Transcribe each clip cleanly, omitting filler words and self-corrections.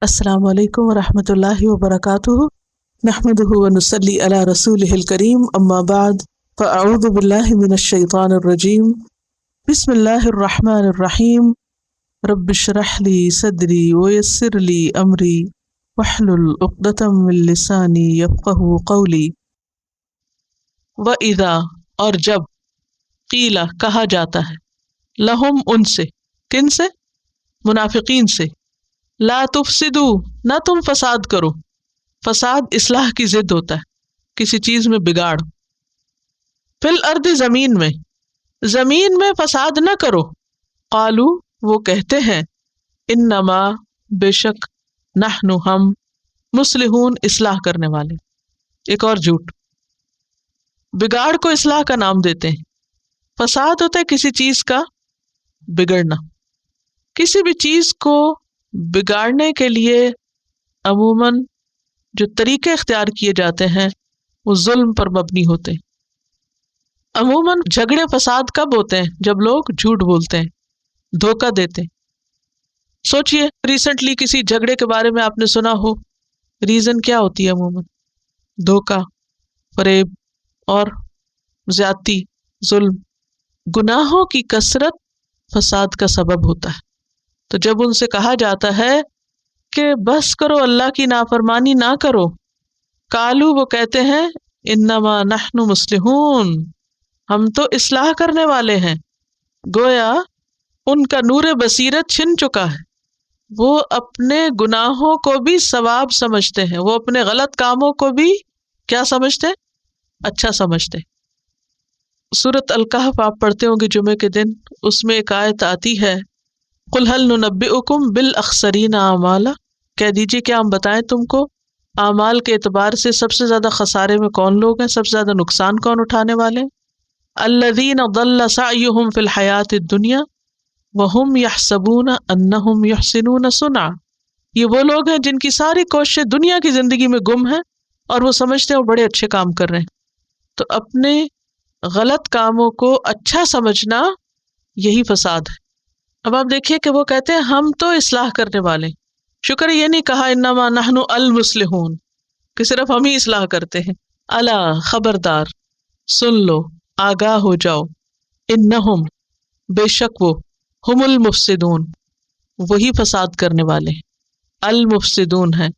السلام علیکم ورحمۃ اللہ وبرکاتہ، نحمدہ ونصلی علی رسولہ الکریم، اما بعد فاعوذ باللہ من الشیطان الرجیم، بسم اللہ الرحمن الرحیم، رب اشرح لی صدری ویسر لی امری واحلل عقدۃ من لسانی یفقہوا قولی۔ وَإِذَا اور جب، قیل کہا جاتا ہے، لہم ان سے، کن سے؟ منافقین سے، لا تفسدو نہ تم فساد کرو۔ فساد اصلاح کی ضد ہوتا ہے، کسی چیز میں بگاڑ۔ فی الارض زمین میں فساد نہ کرو۔ قالو وہ کہتے ہیں، انما بے شک، نحن ہم، مصلحون اصلاح کرنے والے۔ ایک اور جھوٹ، بگاڑ کو اصلاح کا نام دیتے ہیں۔ فساد ہوتا ہے کسی چیز کا بگڑنا۔ کسی بھی چیز کو بگاڑنے کے لیے عموماً جو طریقے اختیار کیے جاتے ہیں وہ ظلم پر مبنی ہوتے ہیں۔ عموماً جھگڑے فساد کب ہوتے ہیں؟ جب لوگ جھوٹ بولتے ہیں، دھوکہ دیتے ہیں۔ سوچئے ریسنٹلی کسی جھگڑے کے بارے میں آپ نے سنا ہو، ریزن کیا ہوتی ہے عموماً؟ دھوکہ، فریب اور زیادتی، ظلم۔ گناہوں کی کثرت فساد کا سبب ہوتا ہے۔ تو جب ان سے کہا جاتا ہے کہ بس کرو، اللہ کی نافرمانی نہ کرو، قالو وہ کہتے ہیں، انما نحن مصلحون ہم تو اصلاح کرنے والے ہیں۔ گویا ان کا نور بصیرت چھن چکا ہے، وہ اپنے گناہوں کو بھی ثواب سمجھتے ہیں، وہ اپنے غلط کاموں کو بھی کیا سمجھتے ہیں؟ اچھا سمجھتے ہیں۔ سورۃ الکہف آپ پڑھتے ہوں گے جمعے کے دن، اس میں ایک آیت آتی ہے، قل هل ننبئکم بالاخسرین اعمالا، کہہ دیجیے کیا ہم بتائیں تم کو اعمال کے اعتبار سے سب سے زیادہ خسارے میں کون لوگ ہیں، سب سے زیادہ نقصان کون اٹھانے والے ہیں؟ الذین ضل سعیہم فی الحیاۃ الدنیا وہم یحسبون انہم یحسنون صنعا، یہ وہ لوگ ہیں جن کی ساری کوششیں دنیا کی زندگی میں گم ہیں اور وہ سمجھتے ہیں وہ بڑے اچھے کام کر رہے ہیں۔ تو اپنے غلط کاموں کو اچھا سمجھنا یہی فساد ہے۔ اب آپ دیکھیے کہ وہ کہتے ہیں ہم تو اصلاح کرنے والے، شکر یہ نہیں کہا انما نحن المصلحون کہ صرف ہم ہی اصلاح کرتے ہیں۔ الا خبردار، سن لو، آگاہ ہو جاؤ، انہم بے شک وہ، ہم المفسدون وہی فساد کرنے والے ہیں، المفسدون ہیں،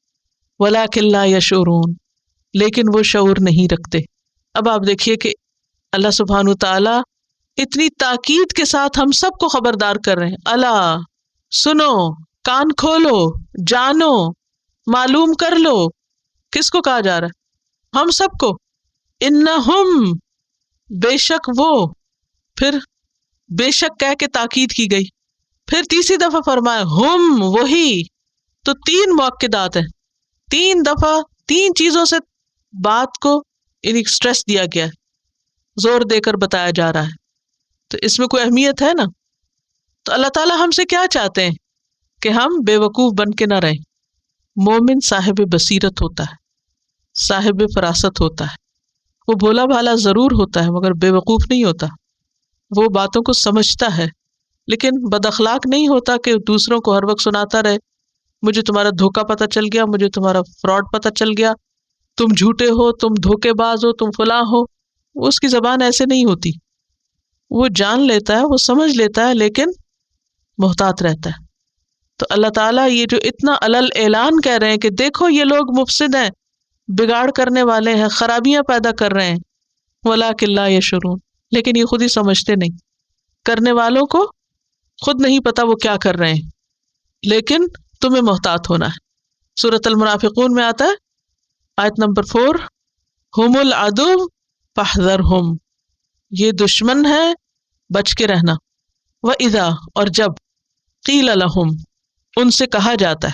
ولکن لا یشعرون لیکن وہ شعور نہیں رکھتے۔ اب آپ دیکھیے کہ اللہ سبحانہ تعالی اتنی تاکید کے ساتھ ہم سب کو خبردار کر رہے ہیں، الا سنو، کان کھولو، جانو، معلوم کر لو۔ کس کو کہا جا رہا ہے؟ ہم سب کو۔ انہم بے شک وہ، پھر بے شک کہہ کے تاکید کی گئی، پھر تیسری دفعہ فرمایا ہم وہی، تو تین مؤکدات ہیں، تین دفعہ تین چیزوں سے بات کو اسٹریس دیا گیا ہے، زور دے کر بتایا جا رہا ہے، تو اس میں کوئی اہمیت ہے نا۔ تو اللہ تعالیٰ ہم سے کیا چاہتے ہیں کہ ہم بے وقوف بن کے نہ رہیں۔ مومن صاحب بصیرت ہوتا ہے، صاحب فراست ہوتا ہے، وہ بھولا بھالا ضرور ہوتا ہے مگر بے وقوف نہیں ہوتا، وہ باتوں کو سمجھتا ہے، لیکن بد اخلاق نہیں ہوتا کہ دوسروں کو ہر وقت سناتا رہے، مجھے تمہارا دھوکہ پتہ چل گیا، مجھے تمہارا فراڈ پتہ چل گیا، تم جھوٹے ہو، تم دھوکے باز ہو، تم فلاں ہو۔ اس کی زبان ایسے نہیں ہوتی، وہ جان لیتا ہے، وہ سمجھ لیتا ہے، لیکن محتاط رہتا ہے۔ تو اللہ تعالیٰ یہ جو اتنا علل اعلان کہہ رہے ہیں کہ دیکھو یہ لوگ مفسد ہیں، بگاڑ کرنے والے ہیں، خرابیاں پیدا کر رہے ہیں، وَلَٰكِن لَا يَشْعُرُونَ لیکن یہ خود ہی سمجھتے نہیں، کرنے والوں کو خود نہیں پتا وہ کیا کر رہے ہیں، لیکن تمہیں محتاط ہونا ہے۔ سورۃ المنافقون میں آتا ہے آیت نمبر 4، ہم العدو فاحذرہم، یہ دشمن ہے، بچ کے رہنا۔ وَإِذَا اور جب، قیل لہم ان سے کہا جاتا ہے،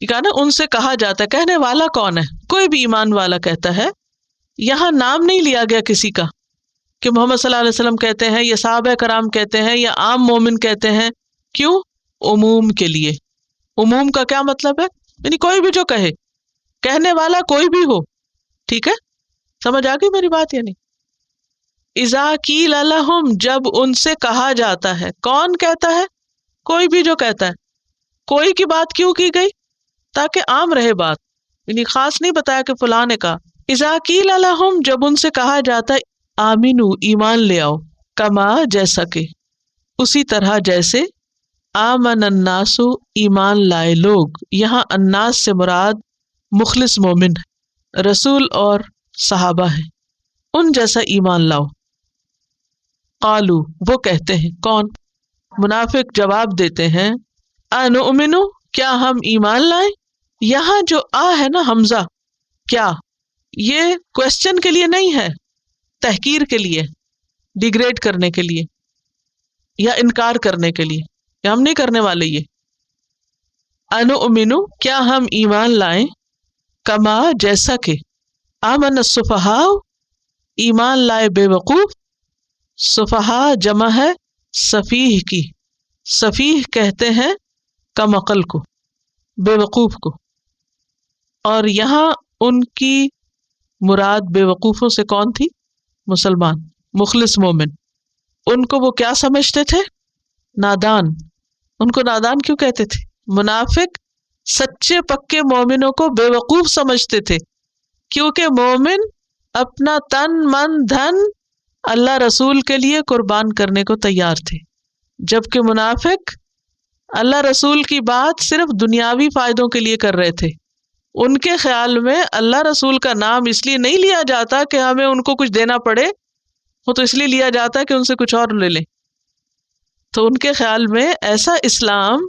یہ کہا نا ان سے کہا جاتا ہے، کہنے والا کون ہے؟ کوئی بھی ایمان والا کہتا ہے، یہاں نام نہیں لیا گیا کسی کا کہ محمد صلی اللہ علیہ وسلم کہتے ہیں یا صحابہ کرام کہتے ہیں یا عام مومن کہتے ہیں، کیوں؟ عموم کے لیے۔ عموم کا کیا مطلب ہے؟ یعنی کوئی بھی جو کہے، کہنے والا کوئی بھی ہو، ٹھیک ہے؟ سمجھ آ گئی میری بات یا نہیں؟ اذا قیل لہم جب ان سے کہا جاتا ہے، کون کہتا ہے؟ کوئی بھی جو کہتا ہے۔ کوئی کی بات کیوں کی گئی؟ تاکہ عام رہے بات، یعنی خاص نہیں بتایا کہ فلاں نے کہا. اذا قیل لہم، جب ان سے کہا جاتا ہے آمنو ایمان لے آؤ، کما جیسا کہ، اسی طرح جیسے، آمن الناس ایمان لائے لوگ. یہاں الناس سے مراد مخلص مومن ہے، رسول اور صحابہ ہیں، ان جیسا ایمان لاؤ. قالو، وہ کہتے ہیں، کون؟ منافق جواب دیتے ہیں، انؤمن، کیا ہم ایمان لائیں؟ یہاں جو ہے نا حمزہ، کیا یہ کوشچن کے لیے نہیں ہے، تحقیر کے لیے، ڈیگریڈ کرنے کے لیے یا انکار کرنے کے لیے، کہ ہم نہیں کرنے والے. یہ انؤمن، کیا ہم ایمان لائیں، کما جیسا کہ، آمن السفہاء، ایمان لائے بے وقوف. سفہاء جمع ہے سفیہ کی، سفیہ کہتے ہیں کم عقل کو، بے وقوف کو. اور یہاں ان کی مراد بے وقوفوں سے کون تھی؟ مسلمان، مخلص مومن. ان کو وہ کیا سمجھتے تھے؟ نادان. ان کو نادان کیوں کہتے تھے؟ منافق سچے پکے مومنوں کو بے وقوف سمجھتے تھے، کیونکہ مومن اپنا تن من دھن اللہ رسول کے لیے قربان کرنے کو تیار تھے، جبکہ منافق اللہ رسول کی بات صرف دنیاوی فائدوں کے لیے کر رہے تھے. ان کے خیال میں اللہ رسول کا نام اس لیے نہیں لیا جاتا کہ ہمیں ان کو کچھ دینا پڑے، وہ تو اس لیے لیا جاتا ہے کہ ان سے کچھ اور لے لیں. تو ان کے خیال میں ایسا اسلام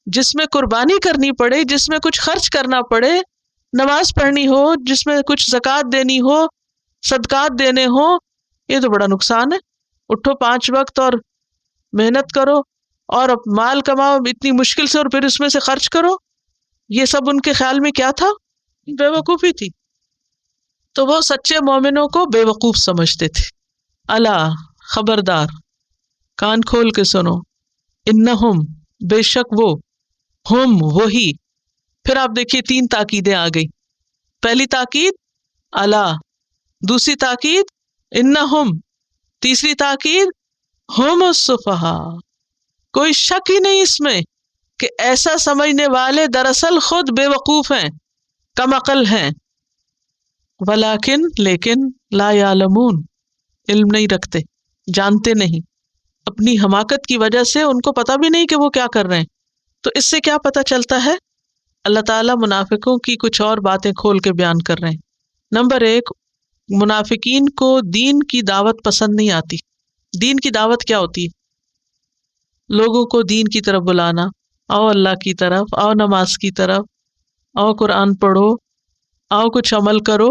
جس میں قربانی کرنی پڑے، جس میں کچھ خرچ کرنا پڑے، نماز پڑھنی ہو، جس میں کچھ زکوٰۃ دینی ہو، صدقات دینے ہو، یہ تو بڑا نقصان ہے. اٹھو 5 وقت اور محنت کرو اور مال کماؤ اتنی مشکل سے اور پھر اس میں سے خرچ کرو. یہ سب ان کے خیال میں کیا تھا؟ بے وقوفی تھی. تو وہ سچے مومنوں کو بے وقوف سمجھتے تھے. الا، خبردار، کان کھول کے سنو، انہم، بے شک وہ، ہم، وہی. پھر آپ دیکھیے 3 تاکیدیں آ گئی. پہلی تاکید الا، دوسری تاکید انہم، تیسری تاکید ہم السفہاء. کوئی شک ہی نہیں اس میں کہ ایسا سمجھنے والے دراصل خود بے وقوف ہیں، کم عقل ہیں. ولیکن، لیکن، لا یعلمون، علم نہیں رکھتے، جانتے نہیں. اپنی حماقت کی وجہ سے ان کو پتہ بھی نہیں کہ وہ کیا کر رہے ہیں. تو اس سے کیا پتہ چلتا ہے؟ اللہ تعالیٰ منافقوں کی کچھ اور باتیں کھول کے بیان کر رہے ہیں. نمبر 1، منافقین کو دین کی دعوت پسند نہیں آتی. دین کی دعوت کیا ہوتی ہے؟ لوگوں کو دین کی طرف بلانا، آؤ اللہ کی طرف، آؤ نماز کی طرف، آؤ قرآن پڑھو، آؤ کچھ عمل کرو.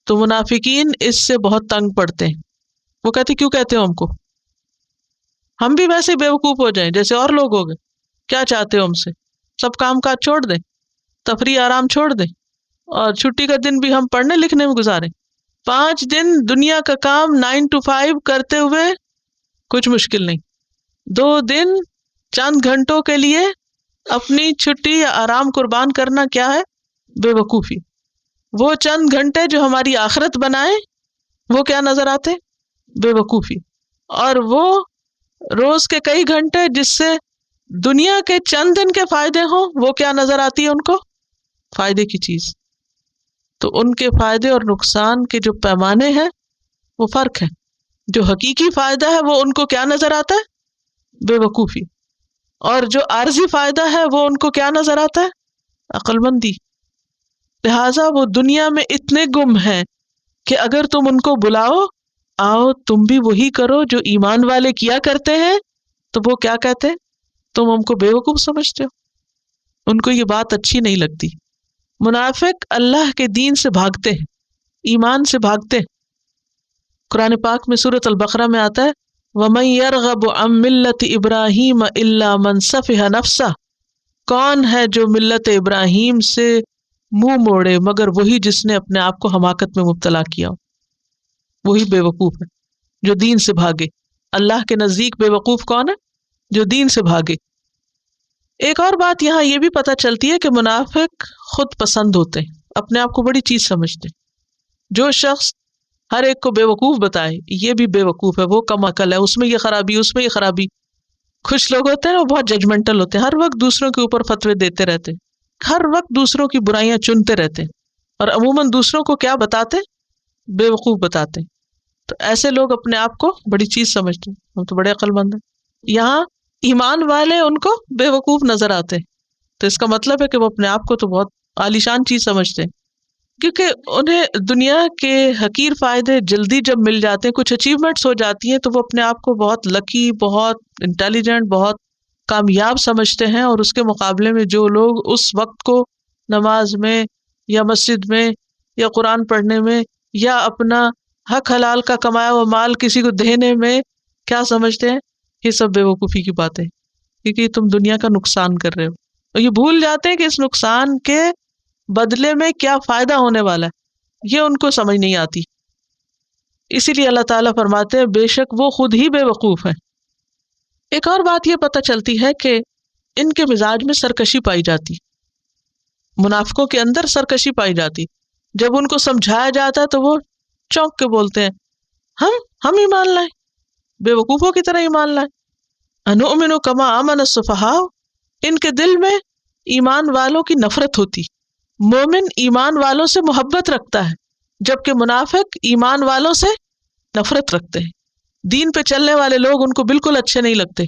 تو منافقین اس سے بہت تنگ پڑتے ہیں. وہ کہتے کیوں کہتے ہو ہم کو؟ ہم بھی ویسے بے وقوف ہو جائیں جیسے اور لوگ ہو گئے. کیا چاہتے ہو ہم سے؟ سب کام کاج چھوڑ دیں، تفریح آرام چھوڑ دیں، اور چھٹی کا دن بھی ہم پڑھنے لکھنے میں گزاریں. 5 دن دنیا کا کام 9 to 5 کرتے ہوئے کچھ مشکل نہیں. 2 دن چند گھنٹوں کے لیے اپنی چھٹی یا آرام قربان کرنا کیا ہے؟ بے وقوفی. وہ چند گھنٹے جو ہماری آخرت بنائے وہ کیا نظر آتے؟ بے وقوفی. اور وہ روز کے کئی گھنٹے جس سے دنیا کے چند دن کے فائدے ہوں وہ کیا نظر آتی ہے ان کو؟ فائدے کی چیز. تو ان کے فائدے اور نقصان کے جو پیمانے ہیں وہ فرق ہے. جو حقیقی فائدہ ہے وہ ان کو کیا نظر آتا ہے؟ بے وقوفی. اور جو عارضی فائدہ ہے وہ ان کو کیا نظر آتا ہے؟ عقل مندی. لہٰذا وہ دنیا میں اتنے گم ہیں کہ اگر تم ان کو بلاؤ، آؤ تم بھی وہی کرو جو ایمان والے کیا کرتے ہیں، تو وہ کیا کہتے ہیں؟ تم ہم کو بے وقوف سمجھتے ہو. ان کو یہ بات اچھی نہیں لگتی. منافق اللہ کے دین سے بھاگتے ہیں، ایمان سے بھاگتے ہیں. قرآن پاک میں سورۃ البقرہ میں آتا ہے وَمَن يَرْغَبُ عَن مِّلَّةِ إِبْرَاهِيمَ إِلَّا مَن سَفِهَ نَفْسَهُ. کون ہے جو ملت ابراہیم سے منہ موڑے مگر وہی جس نے اپنے آپ کو حماقت میں مبتلا کیا ہو. وہی بے وقوف ہے جو دین سے بھاگے. اللہ کے نزدیک بے وقوف کون ہے؟ جو دین سے بھاگے. ایک اور بات یہاں یہ بھی پتہ چلتی ہے کہ منافق خود پسند ہوتے ہیں، اپنے آپ کو بڑی چیز سمجھتے ہیں. جو شخص ہر ایک کو بے وقوف بتائے یہ بھی بے وقوف ہے، وہ کم عقل ہے، اس میں یہ خرابی، اس میں یہ خرابی. کچھ لوگ ہوتے ہیں وہ بہت ججمنٹل ہوتے ہیں، ہر وقت دوسروں کے اوپر فتوے دیتے رہتے ہیں ہر وقت دوسروں کی برائیاں چنتے رہتے ہیں اور عموماً دوسروں کو کیا بتاتے؟ بے وقوف بتاتے ہیں. تو ایسے لوگ اپنے آپ کو بڑی چیز سمجھتے ہیں، ہم تو بڑے عقل مند ہیں. یہاں ایمان والے ان کو بے وقوف نظر آتے ہیں، تو اس کا مطلب ہے کہ وہ اپنے آپ کو تو بہت عالیشان چیز سمجھتے ہیں، کیونکہ انہیں دنیا کے حقیر فائدے جلدی جب مل جاتے ہیں، کچھ اچیومنٹس ہو جاتی ہیں، تو وہ اپنے آپ کو بہت لکی، بہت انٹیلیجنٹ، بہت کامیاب سمجھتے ہیں. اور اس کے مقابلے میں جو لوگ اس وقت کو نماز میں یا مسجد میں یا قرآن پڑھنے میں یا اپنا حق حلال کا کمایا ہوا مال کسی کو دینے میں کیا سمجھتے ہیں، یہ سب بے وقوفی کی باتیں، کیونکہ تم دنیا کا نقصان کر رہے ہو. اور یہ بھول جاتے ہیں کہ اس نقصان کے بدلے میں کیا فائدہ ہونے والا ہے، یہ ان کو سمجھ نہیں آتی. اسی لیے اللہ تعالیٰ فرماتے ہیں بے شک وہ خود ہی بے وقوف ہیں. ایک اور بات یہ پتہ چلتی ہے کہ ان کے مزاج میں سرکشی پائی جاتی، منافقوں کے اندر سرکشی پائی جاتی. جب ان کو سمجھایا جاتا ہے تو وہ چونک کے بولتے ہیں ہم ایمان لائیں، بے وقوفوں کی طرح ایمان لائیں. انؤمن کما آمن السفہاء، ان کے دل میں ایمان والوں کی نفرت ہوتی. مومن ایمان والوں سے محبت رکھتا ہے، جبکہ منافق ایمان والوں سے نفرت رکھتے ہیں. دین پہ چلنے والے لوگ ان کو بالکل اچھے نہیں لگتے،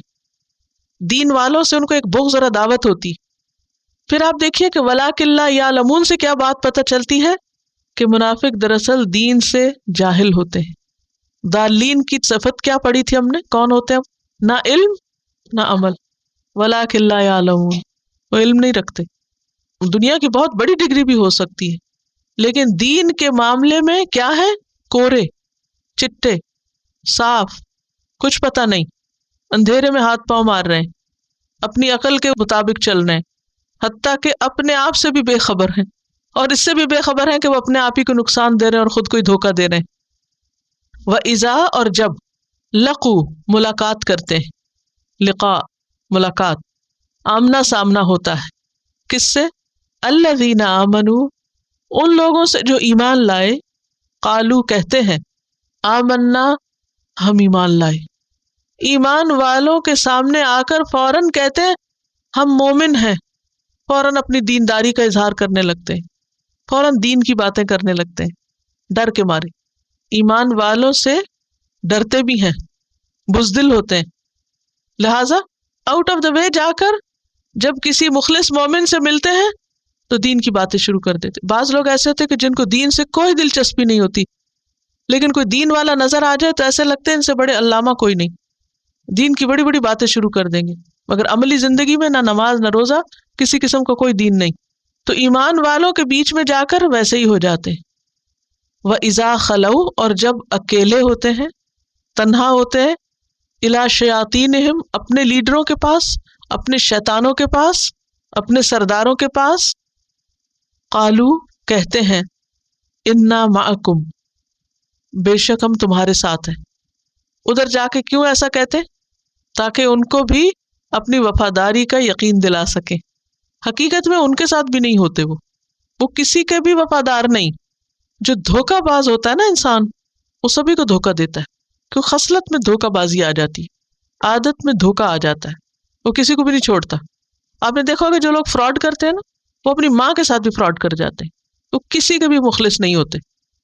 دین والوں سے ان کو ایک بغض اور عداوت ہوتی. پھر آپ دیکھیے کہ وَلَٰكِن لَا يَعْلَمُونَ سے کیا بات پتہ چلتی ہے کہ منافق دراصل دین سے جاہل ہوتے ہیں. ضالین کی صفت کیا پڑھی تھی ہم نے؟ کون ہوتے ہیں؟ نہ علم نہ عمل. وَلَٰكِن لَا يَعْلَمُونَ، وہ علم نہیں رکھتے. دنیا کی بہت بڑی ڈگری بھی ہو سکتی ہے، لیکن دین کے معاملے میں کیا ہے؟ کورے چٹے، صاف، کچھ پتہ نہیں، اندھیرے میں ہاتھ پاؤں مار رہے ہیں، اپنی عقل کے مطابق چل رہے ہیں، حتیٰ کہ اپنے آپ سے بھی بے خبر ہیں، اور اس سے بھی بے خبر ہیں کہ وہ اپنے آپ ہی کو نقصان دے رہے ہیں اور خود کو ہی دھوکہ دے رہے ہیں. وَإِذَا، اور جب لقو ملاقات کرتے ہیں، لقاء ملاقات، آمنا سامنا ہوتا ہے، کس سے؟ الذین آمنوا، ان لوگوں سے جو ایمان لائے، قالو کہتے ہیں، آمنا ہم ایمان لائے. ایمان والوں کے سامنے آ کر فوراً کہتے ہیں ہم مومن ہیں، فوراً اپنی دینداری کا اظہار کرنے لگتے ہیں، فوراً دین کی باتیں کرنے لگتے ہیں ڈر کے مارے. ایمان والوں سے ڈرتے بھی ہیں، بزدل ہوتے ہیں، لہٰذا آؤٹ آف دا وے جا کر جب کسی مخلص مومن سے ملتے ہیں تو دین کی باتیں شروع کر دیتے. بعض لوگ ایسے ہوتے کہ جن کو دین سے کوئی دلچسپی نہیں ہوتی، لیکن کوئی دین والا نظر آ جائے تو ایسے لگتے ہیں ان سے بڑے علامہ کوئی نہیں، دین کی بڑی بڑی باتیں شروع کر دیں گے، مگر عملی زندگی میں نہ نماز نہ روزہ، کسی قسم کا کوئی دین نہیں. تو ایمان والوں کے بیچ میں جا کر ویسے ہی ہو جاتے ہیں. وَإِذَا خَلَوْا، اور جب اکیلے ہوتے ہیں، تنہا ہوتے ہیں، اِلَىٰ شَيَاطِینِهِمْ، اپنے لیڈروں کے پاس، اپنے شیطانوں کے پاس، اپنے سرداروں کے پاس، قالو کہتے ہیں، اِنَّا مَعَكُمْ، بے شک ہم تمہارے ساتھ ہیں. ادھر جا کے کیوں ایسا کہتے؟ تاکہ ان کو بھی اپنی وفاداری کا یقین دلا سکیں. حقیقت میں ان کے ساتھ بھی نہیں ہوتے، وہ کسی کے بھی وفادار نہیں. جو دھوکہ باز ہوتا ہے نا انسان، وہ سبھی کو دھوکہ دیتا ہے، کیوں خصلت میں دھوکہ بازی آ جاتی ہے، عادت میں دھوکہ آ جاتا ہے، وہ کسی کو بھی نہیں چھوڑتا. آپ نے دیکھا ہوگا جو لوگ فراڈ کرتے ہیں نا، وہ اپنی ماں کے ساتھ بھی فراڈ کر جاتے ہیں، وہ کسی کے بھی مخلص نہیں ہوتے.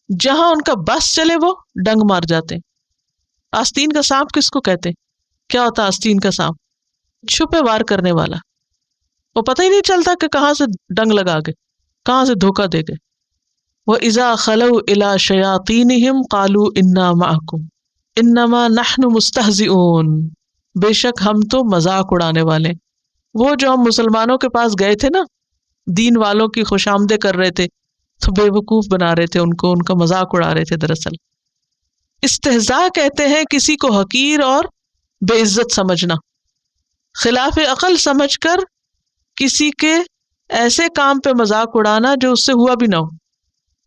جہاں ان کا بس چلے وہ ڈنگ مار جاتے ہیں. آستین کا سانپ کس کو کہتے ہیں؟ کیا ہوتا ہے آستین کا سانپ؟ چھپے وار کرنے والا، وہ پتہ ہی نہیں چلتا کہ کہاں سے ڈنگ لگا گئے، کہاں سے دھوکہ دے گئے. وَإِذَا خَلَوْا إِلَىٰ شَيَاطِینِهِمْ قَالُوا إِنَّا مَعَكُمْ إِنَّمَا نَحْنُ مُسْتَهْزِئُونَ، بے شک ہم تو مذاق اڑانے والے. وہ جو ہم مسلمانوں کے پاس گئے تھے نا، دین والوں کی خوش آمدیں کر رہے تھے، تو بے وقوف بنا رہے تھے ان کو، ان کا مذاق اڑا رہے تھے. دراصل استہزاء کہتے ہیں کسی کو حقیر اور بے عزت سمجھنا، خلاف عقل سمجھ کر کسی کے ایسے کام پہ مذاق اڑانا جو اس سے ہوا بھی نہ ہو.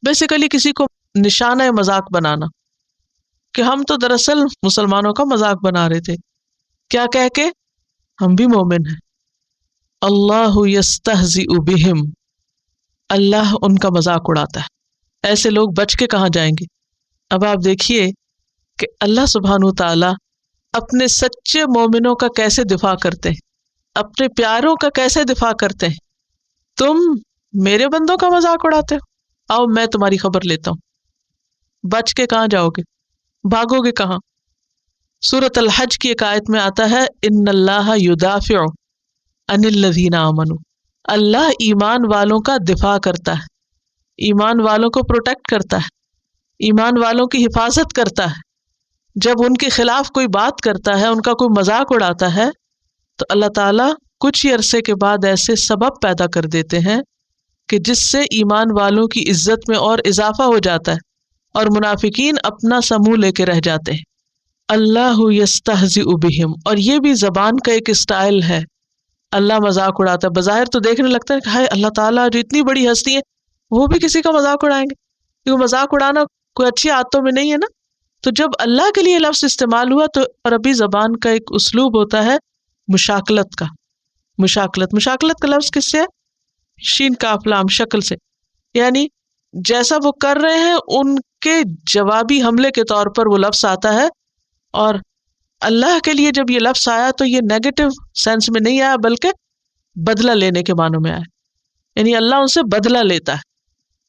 بیسیکلی کسی کو نشانہ مذاق بنانا، کہ ہم تو دراصل مسلمانوں کا مذاق بنا رہے تھے، کیا کہہ کے؟ ہم بھی مومن ہیں. اللہ یستہزئ بہم، اللہ ان کا مذاق اڑاتا ہے. ایسے لوگ بچ کے کہاں جائیں گے؟ اب آپ دیکھیے کہ اللہ سبحانہ تعالی اپنے سچے مومنوں کا کیسے دفاع کرتے ہیں، اپنے پیاروں کا کیسے دفاع کرتے ہیں. تم میرے بندوں کا مذاق اڑاتے ہو، آؤ میں تمہاری خبر لیتا ہوں۔ بچ کے کہاں جاؤ گے، بھاگو گے کہاں؟ سورۃ الحج کی ایک آیت میں آتا ہے ان اللہ یدافع عن الذین آمنوا، اللہ ایمان والوں کا دفاع کرتا ہے، ایمان والوں کو پروٹیکٹ کرتا ہے، ایمان والوں کی حفاظت کرتا ہے۔ جب ان کے خلاف کوئی بات کرتا ہے، ان کا کوئی مذاق اڑاتا ہے، تو اللہ تعالیٰ کچھ ہی عرصے کے بعد ایسے سبب پیدا کر دیتے ہیں کہ جس سے ایمان والوں کی عزت میں اور اضافہ ہو جاتا ہے، اور منافقین اپنا سا منہ لے کے رہ جاتے ہیں۔ اللہ یستہزئ بہم، اور یہ بھی زبان کا ایک اسٹائل ہے، اللہ مذاق اڑاتا ہے۔ بظاہر تو دیکھنے لگتا ہے کہ ہائے اللہ تعالیٰ جو اتنی بڑی ہستی ہے وہ بھی کسی کا مذاق اڑائیں گے، کیونکہ مذاق اڑانا کوئی اچھی عادتوں میں نہیں ہے نا۔ تو جب اللہ کے لیے لفظ استعمال ہوا تو عربی زبان کا ایک اسلوب ہوتا ہے مشاکلت کا۔ مشاکلت کا لفظ کس سے ہے؟ شین کاف لام، شکل سے، یعنی جیسا وہ کر رہے ہیں ان کے جوابی حملے کے طور پر وہ لفظ آتا ہے۔ اور اللہ کے لیے جب یہ لفظ آیا تو یہ نیگیٹو سینس میں نہیں آیا، بلکہ بدلہ لینے کے معنوں میں آیا، یعنی اللہ ان سے بدلہ لیتا ہے،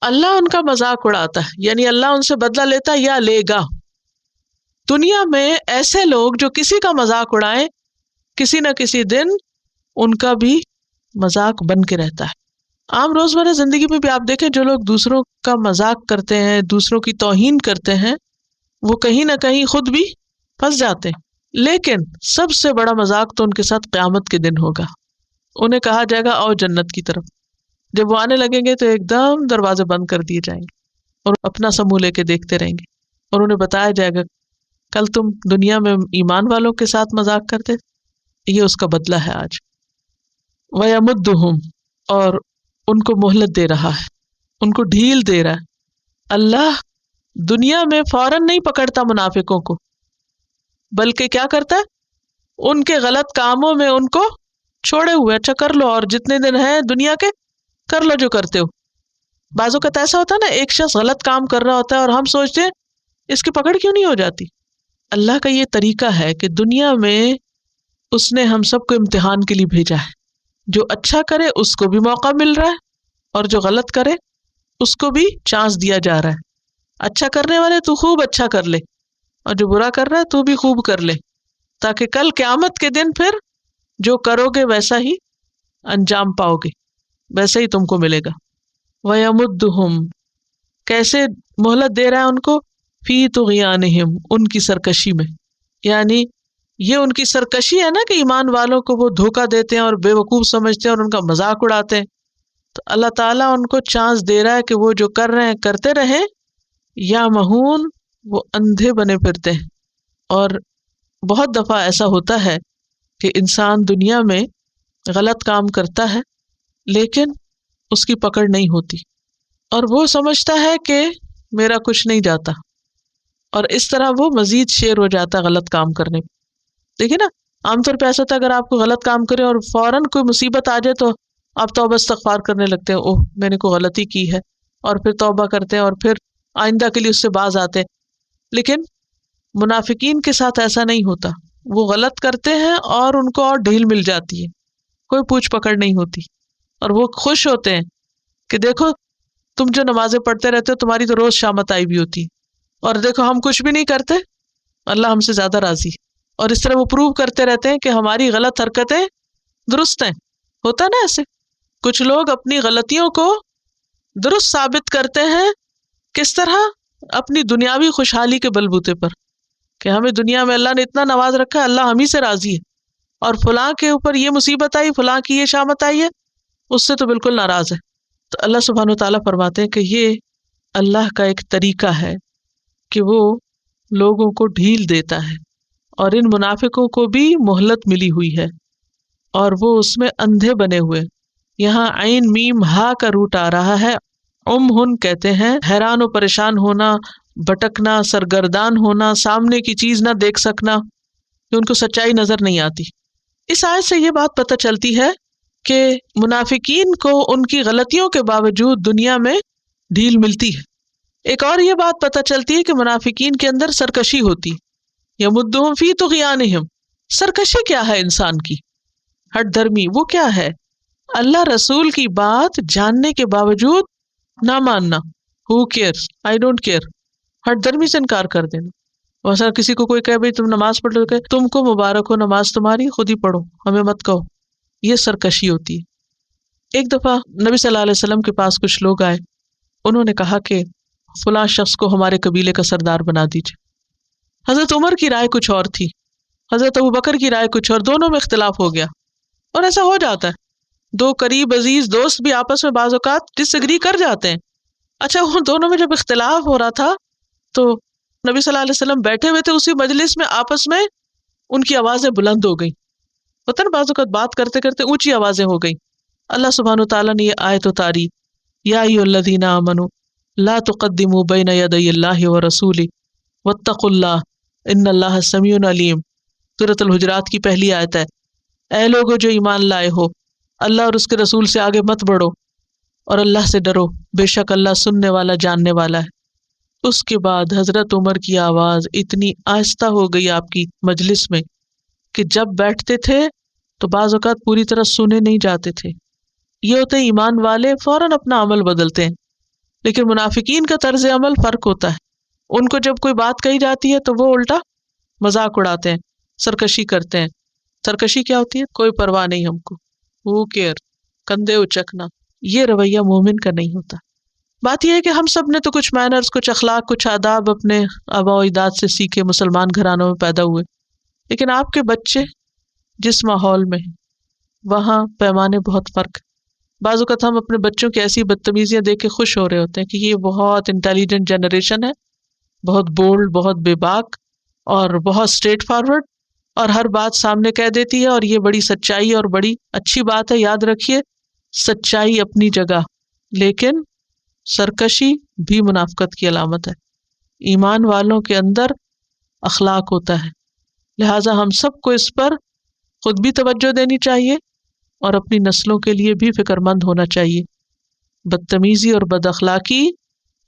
اللہ ان کا مذاق اڑاتا ہے، یعنی اللہ ان سے بدلہ لیتا ہے یا لے گا۔ دنیا میں ایسے لوگ جو کسی کا مذاق اڑائیں، کسی نہ کسی دن ان کا بھی مذاق بن کے رہتا ہے۔ عام روزمرہ زندگی میں بھی آپ دیکھیں جو لوگ دوسروں کا مذاق کرتے ہیں، دوسروں کی توہین کرتے ہیں، وہ کہیں نہ کہیں خود بھی پھنس جاتے ہیں۔ لیکن سب سے بڑا مذاق تو ان کے ساتھ قیامت کے دن ہوگا۔ انہیں کہا جائے گا آؤ جنت کی طرف، جب وہ آنے لگیں گے تو ایک دم دروازے بند کر دیے جائیں گے اور اپنا سا منہ لے کے دیکھتے رہیں گے، اور انہیں بتایا جائے گا کل تم دنیا میں ایمان والوں کے ساتھ مذاق کرتے، یہ اس کا بدلہ ہے آج۔ وَيَمُدُّهُمْ، اور ان کو مہلت دے رہا ہے، ان کو ڈھیل دے رہا ہے۔ اللہ دنیا میں فوراً نہیں پکڑتا منافقوں کو، بلکہ کیا کرتا ہے، ان کے غلط کاموں میں ان کو چھوڑے ہوئے، اچھا کر لو اور جتنے دن ہیں دنیا کے کر لو جو کرتے ہو۔ بعض اوقات ایسا ہوتا ہے نا، ایک شخص غلط کام کر رہا ہوتا ہے اور ہم سوچتے ہیں اس کی پکڑ کیوں نہیں ہو جاتی۔ اللہ کا یہ طریقہ ہے کہ دنیا میں اس نے ہم سب کو امتحان کے لیے بھیجا ہے، جو اچھا کرے اس کو بھی موقع مل رہا ہے، اور جو غلط کرے اس کو بھی چانس دیا جا رہا ہے۔ اچھا کرنے والے تو خوب اچھا کر لے، اور جو برا کر رہا ہے تو بھی خوب کر لے، تاکہ کل قیامت کے دن پھر جو کرو گے ویسا ہی انجام پاؤ گے، ویسا ہی تم کو ملے گا۔ وَيَمُدُّهُمْ، کیسے مہلت دے رہا ہے ان کو، فی طغیانہم، ان کی سرکشی میں، یعنی یہ ان کی سرکشی ہے نا کہ ایمان والوں کو وہ دھوکہ دیتے ہیں اور بے وقوف سمجھتے ہیں اور ان کا مذاق اڑاتے ہیں، تو اللہ تعالیٰ ان کو چانس دے رہا ہے کہ وہ جو کر رہے ہیں کرتے رہیں، یا مہون، وہ اندھے بنے پھرتے ہیں۔ اور بہت دفعہ ایسا ہوتا ہے کہ انسان دنیا میں غلط کام کرتا ہے لیکن اس کی پکڑ نہیں ہوتی، اور وہ سمجھتا ہے کہ میرا کچھ نہیں جاتا، اور اس طرح وہ مزید شیر ہو جاتا ہے غلط کام کرنے میں۔ دیکھیں نا، عام طور پہ ایسا ہوتا ہے اگر آپ کو غلط کام کرے اور فوراً کوئی مصیبت آ جائے تو آپ توبہ استغفار کرنے لگتے ہیں، اوہ میں نے کوئی غلطی کی ہے، اور پھر توبہ کرتے ہیں اور پھر آئندہ کے لیے اس سے باز آتے ہیں۔ لیکن منافقین کے ساتھ ایسا نہیں ہوتا، وہ غلط کرتے ہیں اور ان کو اور ڈھیل مل جاتی ہے، کوئی پوچھ پکڑ نہیں ہوتی، اور وہ خوش ہوتے ہیں کہ دیکھو تم جو نمازیں پڑھتے رہتے ہو تمہاری تو روز شامت آئی بھی ہوتی ہے، اور دیکھو ہم کچھ بھی نہیں کرتے، اللہ ہم سے زیادہ راضی ہے۔ اور اس طرح وہ پروو کرتے رہتے ہیں کہ ہماری غلط حرکتیں درست ہیں۔ ہوتا ہے نا ایسے، کچھ لوگ اپنی غلطیوں کو درست ثابت کرتے ہیں، کس طرح؟ اپنی دنیاوی خوشحالی کے بلبوتے پر، کہ ہمیں دنیا میں اللہ نے اتنا نواز رکھا ہے، اللہ ہم ہی سے راضی ہے، اور فلاں کے اوپر یہ مصیبت آئی، فلاں کی یہ شامت آئی ہے، اس سے تو بالکل ناراض ہے۔ تو اللہ سبحانہ و تعالیٰ فرماتے ہیں کہ یہ اللہ کا ایک طریقہ ہے کہ وہ لوگوں کو ڈھیل دیتا ہے، اور ان منافقوں کو بھی مہلت ملی ہوئی ہے، اور وہ اس میں اندھے بنے ہوئے۔ یہاں عین میم ہا کا روٹ آ رہا ہے، ہن کہتے ہیں حیران و پریشان ہونا، بھٹکنا، سرگردان ہونا، سامنے کی چیز نہ دیکھ سکنا، کہ ان کو سچائی نظر نہیں آتی۔ اس آیت سے یہ بات پتہ چلتی ہے کہ منافقین کو ان کی غلطیوں کے باوجود دنیا میں ڈھیل ملتی ہے۔ ایک اور یہ بات پتہ چلتی ہے کہ منافقین کے اندر سرکشی ہوتی، یمدہم فی طغیانہم۔ سرکشی کیا ہے انسان کی؟ ہٹ دھرمی وہ کیا ہے اللہ رسول کی بات جاننے کے باوجود نہ ماننا. ہو کیئرس، آئی ڈونٹ کیئر، ہٹ درمی سے انکار کر دینا. ویسا کسی کو کوئی کہے بھائی تم نماز پڑھ لو، کہ تم کو مبارک ہو نماز تمہاری، خود ہی پڑھو، ہمیں مت کہو. یہ سرکشی ہوتی ہے. ایک دفعہ نبی صلی اللہ علیہ وسلم کے پاس کچھ لوگ آئے. انہوں نے کہا کہ فلاں شخص کو ہمارے قبیلے کا سردار بنا دیجیے. حضرت عمر کی رائے کچھ اور تھی، حضرت ابوبکر کی رائے کچھ اور، دونوں میں اختلاف ہو گیا. اور ایسا ہو جاتا ہے، دو قریب عزیز دوست بھی آپس میں بعض اوقات ڈس ایگری کر جاتے ہیں. اچھا ان دونوں میں جب اختلاف ہو رہا تھا تو نبی صلی اللہ علیہ وسلم بیٹھے ہوئے تھے اسی مجلس میں، آپس میں ان کی آوازیں بلند ہو گئیں. پتہ نا بعض اوقات بات کرتے کرتے اونچی آوازیں ہو گئیں. اللہ سبحانہ وتعالیٰ نے یہ آیت اتاری، یا ایھا الذین آمنوا لا تقدموا بین یدی اللہ ورسولہ واتقوا اللہ ان اللہ سمیع علیم. سورۃ الحجرات کی پہلی آیت ہے. اے لوگو جو ایمان لائے ہو، اللہ اور اس کے رسول سے آگے مت بڑھو اور اللہ سے ڈرو، بے شک اللہ سننے والا جاننے والا ہے. اس کے بعد حضرت عمر کی آواز اتنی آہستہ ہو گئی آپ کی مجلس میں کہ جب بیٹھتے تھے تو بعض اوقات پوری طرح سنے نہیں جاتے تھے. یہ ہوتے ایمان والے فوراً اپنا عمل بدلتے ہیں، لیکن منافقین کا طرز عمل فرق ہوتا ہے. ان کو جب کوئی بات کہی جاتی ہے تو وہ الٹا مذاق اڑاتے ہیں، سرکشی کرتے ہیں. سرکشی کیا ہوتی ہے؟ کوئی پرواہ نہیں ہم کو، ہو کیئر، کندھے اچکنا. یہ رویہ مومن کا نہیں ہوتا. بات یہ ہے کہ ہم سب نے تو کچھ مینرز، کچھ اخلاق، کچھ آداب اپنے آباء و اجداد سے سیکھے، مسلمان گھرانوں میں پیدا ہوئے، لیکن آپ کے بچے جس ماحول میں ہیں وہاں پیمانے بہت فرق. بعض اوقات ہم اپنے بچوں کی ایسی بدتمیزیاں دیکھ کے خوش ہو رہے ہوتے ہیں کہ یہ بہت انٹیلیجنٹ جنریشن ہے، بہت بولڈ، بہت بے باک اور بہت اسٹریٹ فارورڈ، اور ہر بات سامنے کہہ دیتی ہے، اور یہ بڑی سچائی اور بڑی اچھی بات ہے. یاد رکھیے سچائی اپنی جگہ، لیکن سرکشی بھی منافقت کی علامت ہے. ایمان والوں کے اندر اخلاق ہوتا ہے، لہٰذا ہم سب کو اس پر خود بھی توجہ دینی چاہیے اور اپنی نسلوں کے لیے بھی فکر مند ہونا چاہیے. بدتمیزی اور بد اخلاقی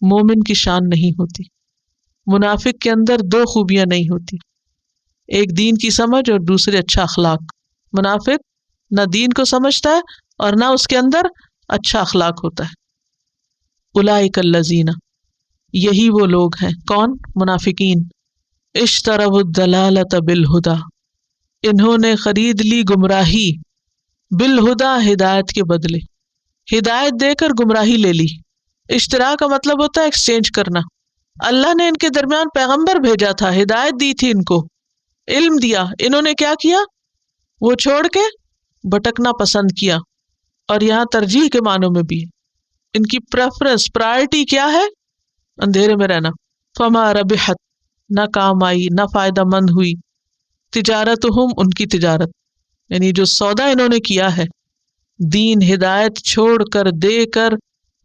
مومن کی شان نہیں ہوتی. منافق کے اندر دو خوبیاں نہیں ہوتی، ایک دین کی سمجھ اور دوسرے اچھا اخلاق. منافق نہ دین کو سمجھتا ہے اور نہ اس کے اندر اچھا اخلاق ہوتا ہے. اولئک الذین، یہی وہ لوگ ہیں. کون؟ منافقین. اشتروا الضلالۃ بالہدی، انہوں نے خرید لی گمراہی، بالہدی، ہدایت کے بدلے. ہدایت دے کر گمراہی لے لی. اشترا کا مطلب ہوتا ہے ایکسچینج کرنا. اللہ نے ان کے درمیان پیغمبر بھیجا تھا، ہدایت دی تھی، ان کو علم دیا، انہوں نے کیا کیا؟ وہ چھوڑ کے بھٹکنا پسند کیا. اور یہاں ترجیح کے معنوں میں بھی ان کی پریفرنس، پرائرٹی کیا ہے؟ اندھیرے میں رہنا. فما ربحت، نہ کام آئی، نہ فائدہ مند ہوئی. تجارتہم، ان کی تجارت، یعنی جو سودا انہوں نے کیا ہے دین ہدایت چھوڑ کر، دے کر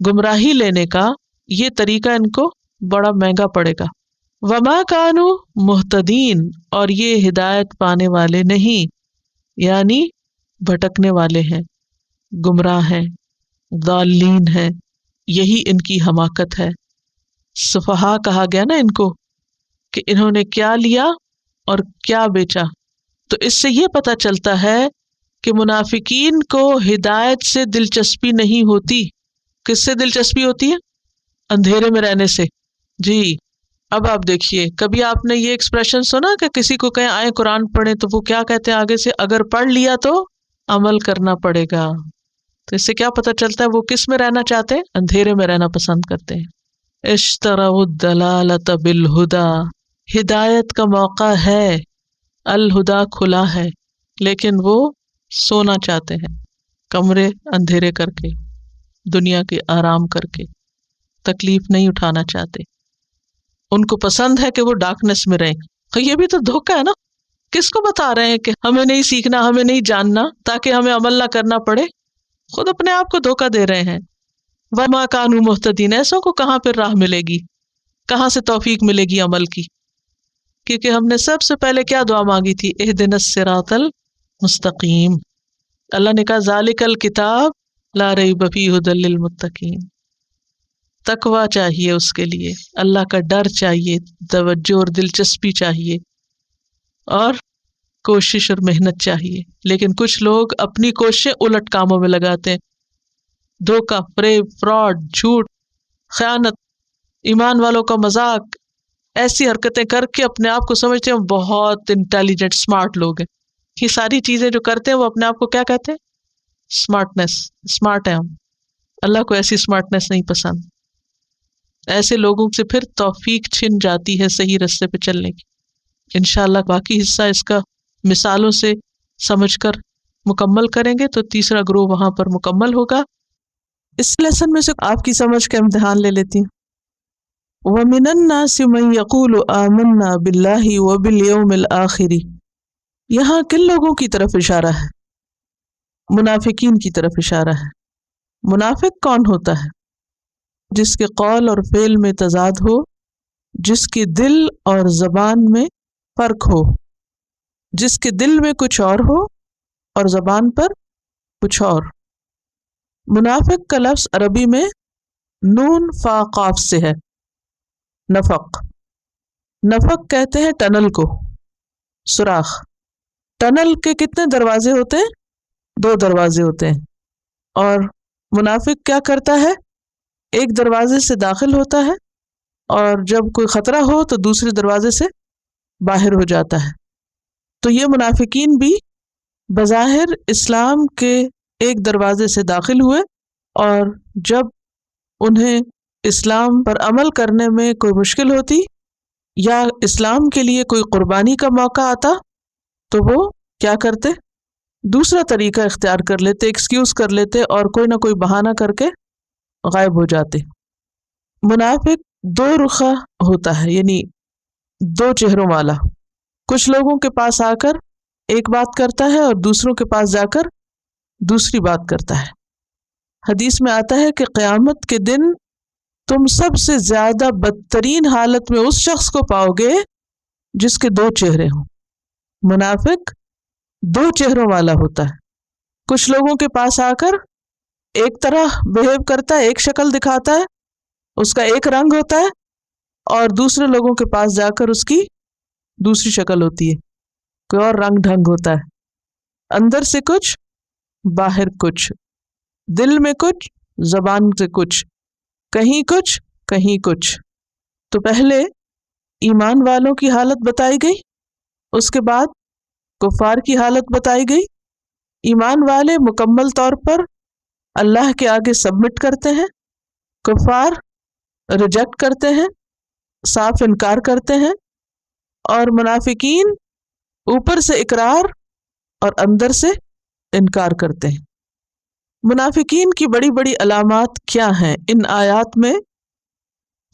گمراہی لینے کا، یہ طریقہ ان کو بڑا مہنگا پڑے گا. وما کانوا مہتدین، اور یہ ہدایت پانے والے نہیں، یعنی بھٹکنے والے ہیں، گمراہ ہیں، ضالین ہیں. یہی ان کی حماقت ہے. سفہا کہا گیا نا ان کو کہ انہوں نے کیا لیا اور کیا بیچا. تو اس سے یہ پتہ چلتا ہے کہ منافقین کو ہدایت سے دلچسپی نہیں ہوتی. کس سے دلچسپی ہوتی ہے؟ اندھیرے میں رہنے سے. جی اب آپ دیکھیے، کبھی آپ نے یہ ایکسپریشن سنا کہ کسی کو کہیں آئے قرآن پڑھیں تو وہ کیا کہتے ہیں آگے سے؟ اگر پڑھ لیا تو عمل کرنا پڑے گا. تو اس سے کیا پتہ چلتا ہے وہ کس میں رہنا چاہتے ہیں؟ اندھیرے میں رہنا پسند کرتے ہیں. اشتروا الضلالۃ بالہدی، ہدایت کا موقع ہے، الہدا کھلا ہے، لیکن وہ سونا چاہتے ہیں، کمرے اندھیرے کر کے، دنیا کے آرام کر کے، تکلیف نہیں اٹھانا چاہتے. ان کو پسند ہے کہ وہ ڈارکنیس میں رہیں. یہ بھی تو دھوکہ ہے نا. کس کو بتا رہے ہیں کہ ہمیں نہیں سیکھنا، ہمیں نہیں جاننا تاکہ ہمیں عمل نہ کرنا پڑے؟ خود اپنے آپ کو دھوکہ دے رہے ہیں. وما کانوا مہتدین، ایسوں کو کہاں پھر راہ ملے گی، کہاں سے توفیق ملے گی عمل کی؟ کیونکہ ہم نے سب سے پہلے کیا دعا مانگی تھی؟ اہدنا الصراط المستقیم. اللہ نے کہا ذالک الکتاب لا ریب فیہ ھدی للمتقین. تقویٰ چاہیے اس کے لیے، اللہ کا ڈر چاہیے، توجہ اور دلچسپی چاہیے، اور کوشش اور محنت چاہیے، لیکن کچھ لوگ اپنی کوششیں الٹ کاموں میں لگاتے ہیں، دھوکہ، فریب، فراڈ، جھوٹ، خیانت، ایمان والوں کا مذاق، ایسی حرکتیں کر کے اپنے آپ کو سمجھتے ہیں بہت انٹیلیجنٹ اسمارٹ لوگ ہیں. یہ ساری چیزیں جو کرتے ہیں وہ اپنے آپ کو کیا کہتے ہیں؟ اسمارٹنیس. اسمارٹ ہے ہم. اللہ کو ایسی اسمارٹنیس نہیں پسند. ایسے لوگوں سے پھر توفیق چھن جاتی ہے صحیح رستے پہ چلنے کی. انشاءاللہ باقی حصہ اس کا مثالوں سے سمجھ کر مکمل کریں گے تو تیسرا گروہ وہاں پر مکمل ہوگا. اس لیسن میں سے آپ کی سمجھ کا امتحان لے لیتی ہوں. وَمِنَ النَّاسِ مَن يَقُولُ آمَنَّا بِاللَّهِ وَبِالْيَوْمِ الْآخِرِ. یہاں کن لوگوں کی طرف اشارہ ہے؟ منافقین کی طرف اشارہ ہے. منافق کون ہوتا ہے؟ جس کے قول اور فعل میں تضاد ہو، جس کے دل اور زبان میں فرق ہو، جس کے دل میں کچھ اور ہو اور زبان پر کچھ اور. منافق کا لفظ عربی میں نون فا قاف سے ہے. نفق. نفق کہتے ہیں ٹنل کو، سوراخ. ٹنل کے کتنے دروازے ہوتے ہیں؟ 2 دروازے ہوتے ہیں. اور منافق کیا کرتا ہے؟ ایک دروازے سے داخل ہوتا ہے اور جب کوئی خطرہ ہو تو دوسرے دروازے سے باہر ہو جاتا ہے. تو یہ منافقین بھی بظاہر اسلام کے ایک دروازے سے داخل ہوئے، اور جب انہیں اسلام پر عمل کرنے میں کوئی مشکل ہوتی یا اسلام کے لیے کوئی قربانی کا موقع آتا تو وہ کیا کرتے؟ دوسرا طریقہ اختیار کر لیتے، ایکسکیوز کر لیتے اور کوئی نہ کوئی بہانہ کر کے غائب ہو جاتے. منافق 2 رخا ہوتا ہے، یعنی 2 چہروں والا. کچھ لوگوں کے پاس آ کر ایک بات کرتا ہے اور دوسروں کے پاس جا کر دوسری بات کرتا ہے. حدیث میں آتا ہے کہ قیامت کے دن تم سب سے زیادہ بدترین حالت میں اس شخص کو پاؤ گے جس کے 2 چہرے ہوں. منافق 2 چہروں والا ہوتا ہے. کچھ لوگوں کے پاس آ کر ایک طرح بہیو کرتا ہے، ایک شکل دکھاتا ہے، اس کا ایک رنگ ہوتا ہے، اور دوسرے لوگوں کے پاس جا کر اس کی دوسری شکل ہوتی ہے، کوئی اور رنگ ڈھنگ ہوتا ہے. اندر سے کچھ، باہر کچھ، دل میں کچھ، زبان سے کچھ، کہیں کچھ کہیں کچھ. تو پہلے ایمان والوں کی حالت بتائی گئی، اس کے بعد کفار کی حالت بتائی گئی. ایمان والے مکمل طور پر اللہ کے آگے سبمٹ کرتے ہیں، کفار ریجیکٹ کرتے ہیں، صاف انکار کرتے ہیں، اور منافقین اوپر سے اقرار اور اندر سے انکار کرتے ہیں. منافقین کی بڑی بڑی علامات کیا ہیں ان آیات میں؟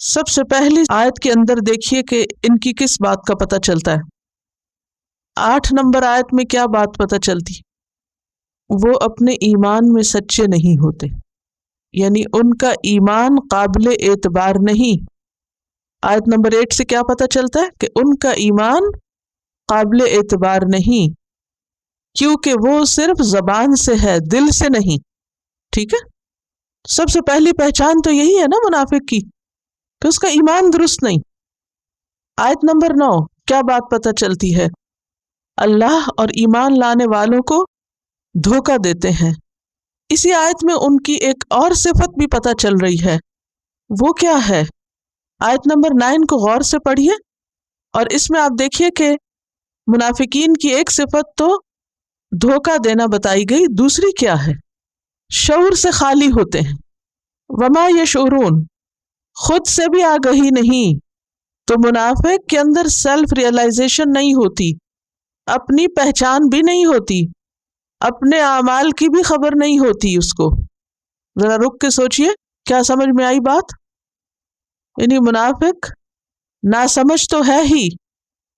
سب سے پہلی آیت کے اندر دیکھیے کہ ان کی کس بات کا پتہ چلتا ہے. 8 نمبر آیت میں کیا بات پتہ چلتی؟ وہ اپنے ایمان میں سچے نہیں ہوتے، یعنی ان کا ایمان قابل اعتبار نہیں. آیت نمبر 8 سے کیا پتہ چلتا ہے؟ کہ ان کا ایمان قابل اعتبار نہیں، کیونکہ وہ صرف زبان سے ہے، دل سے نہیں. ٹھیک ہے، سب سے پہلی پہچان تو یہی ہے نا منافق کی، کہ اس کا ایمان درست نہیں. آیت نمبر 9 کیا بات پتہ چلتی ہے؟ اللہ اور ایمان لانے والوں کو دھوکہ دیتے ہیں. اسی آیت میں ان کی ایک اور صفت بھی پتہ چل رہی ہے. وہ کیا ہے؟ آیت نمبر 9 کو غور سے پڑھیے، اور اس میں آپ دیکھیے کہ منافقین کی ایک صفت تو دھوکہ دینا بتائی گئی، دوسری کیا ہے؟ شعور سے خالی ہوتے ہیں. وما یشعرون، خود سے بھی آگہی نہیں. تو منافق کے اندر سیلف ریئلائزیشن نہیں ہوتی، اپنی پہچان بھی نہیں ہوتی، اپنے اعمال کی بھی خبر نہیں ہوتی اس کو. ذرا رک کے سوچئے، کیا سمجھ میں آئی بات؟ یعنی منافق ناسمجھ تو ہے ہی،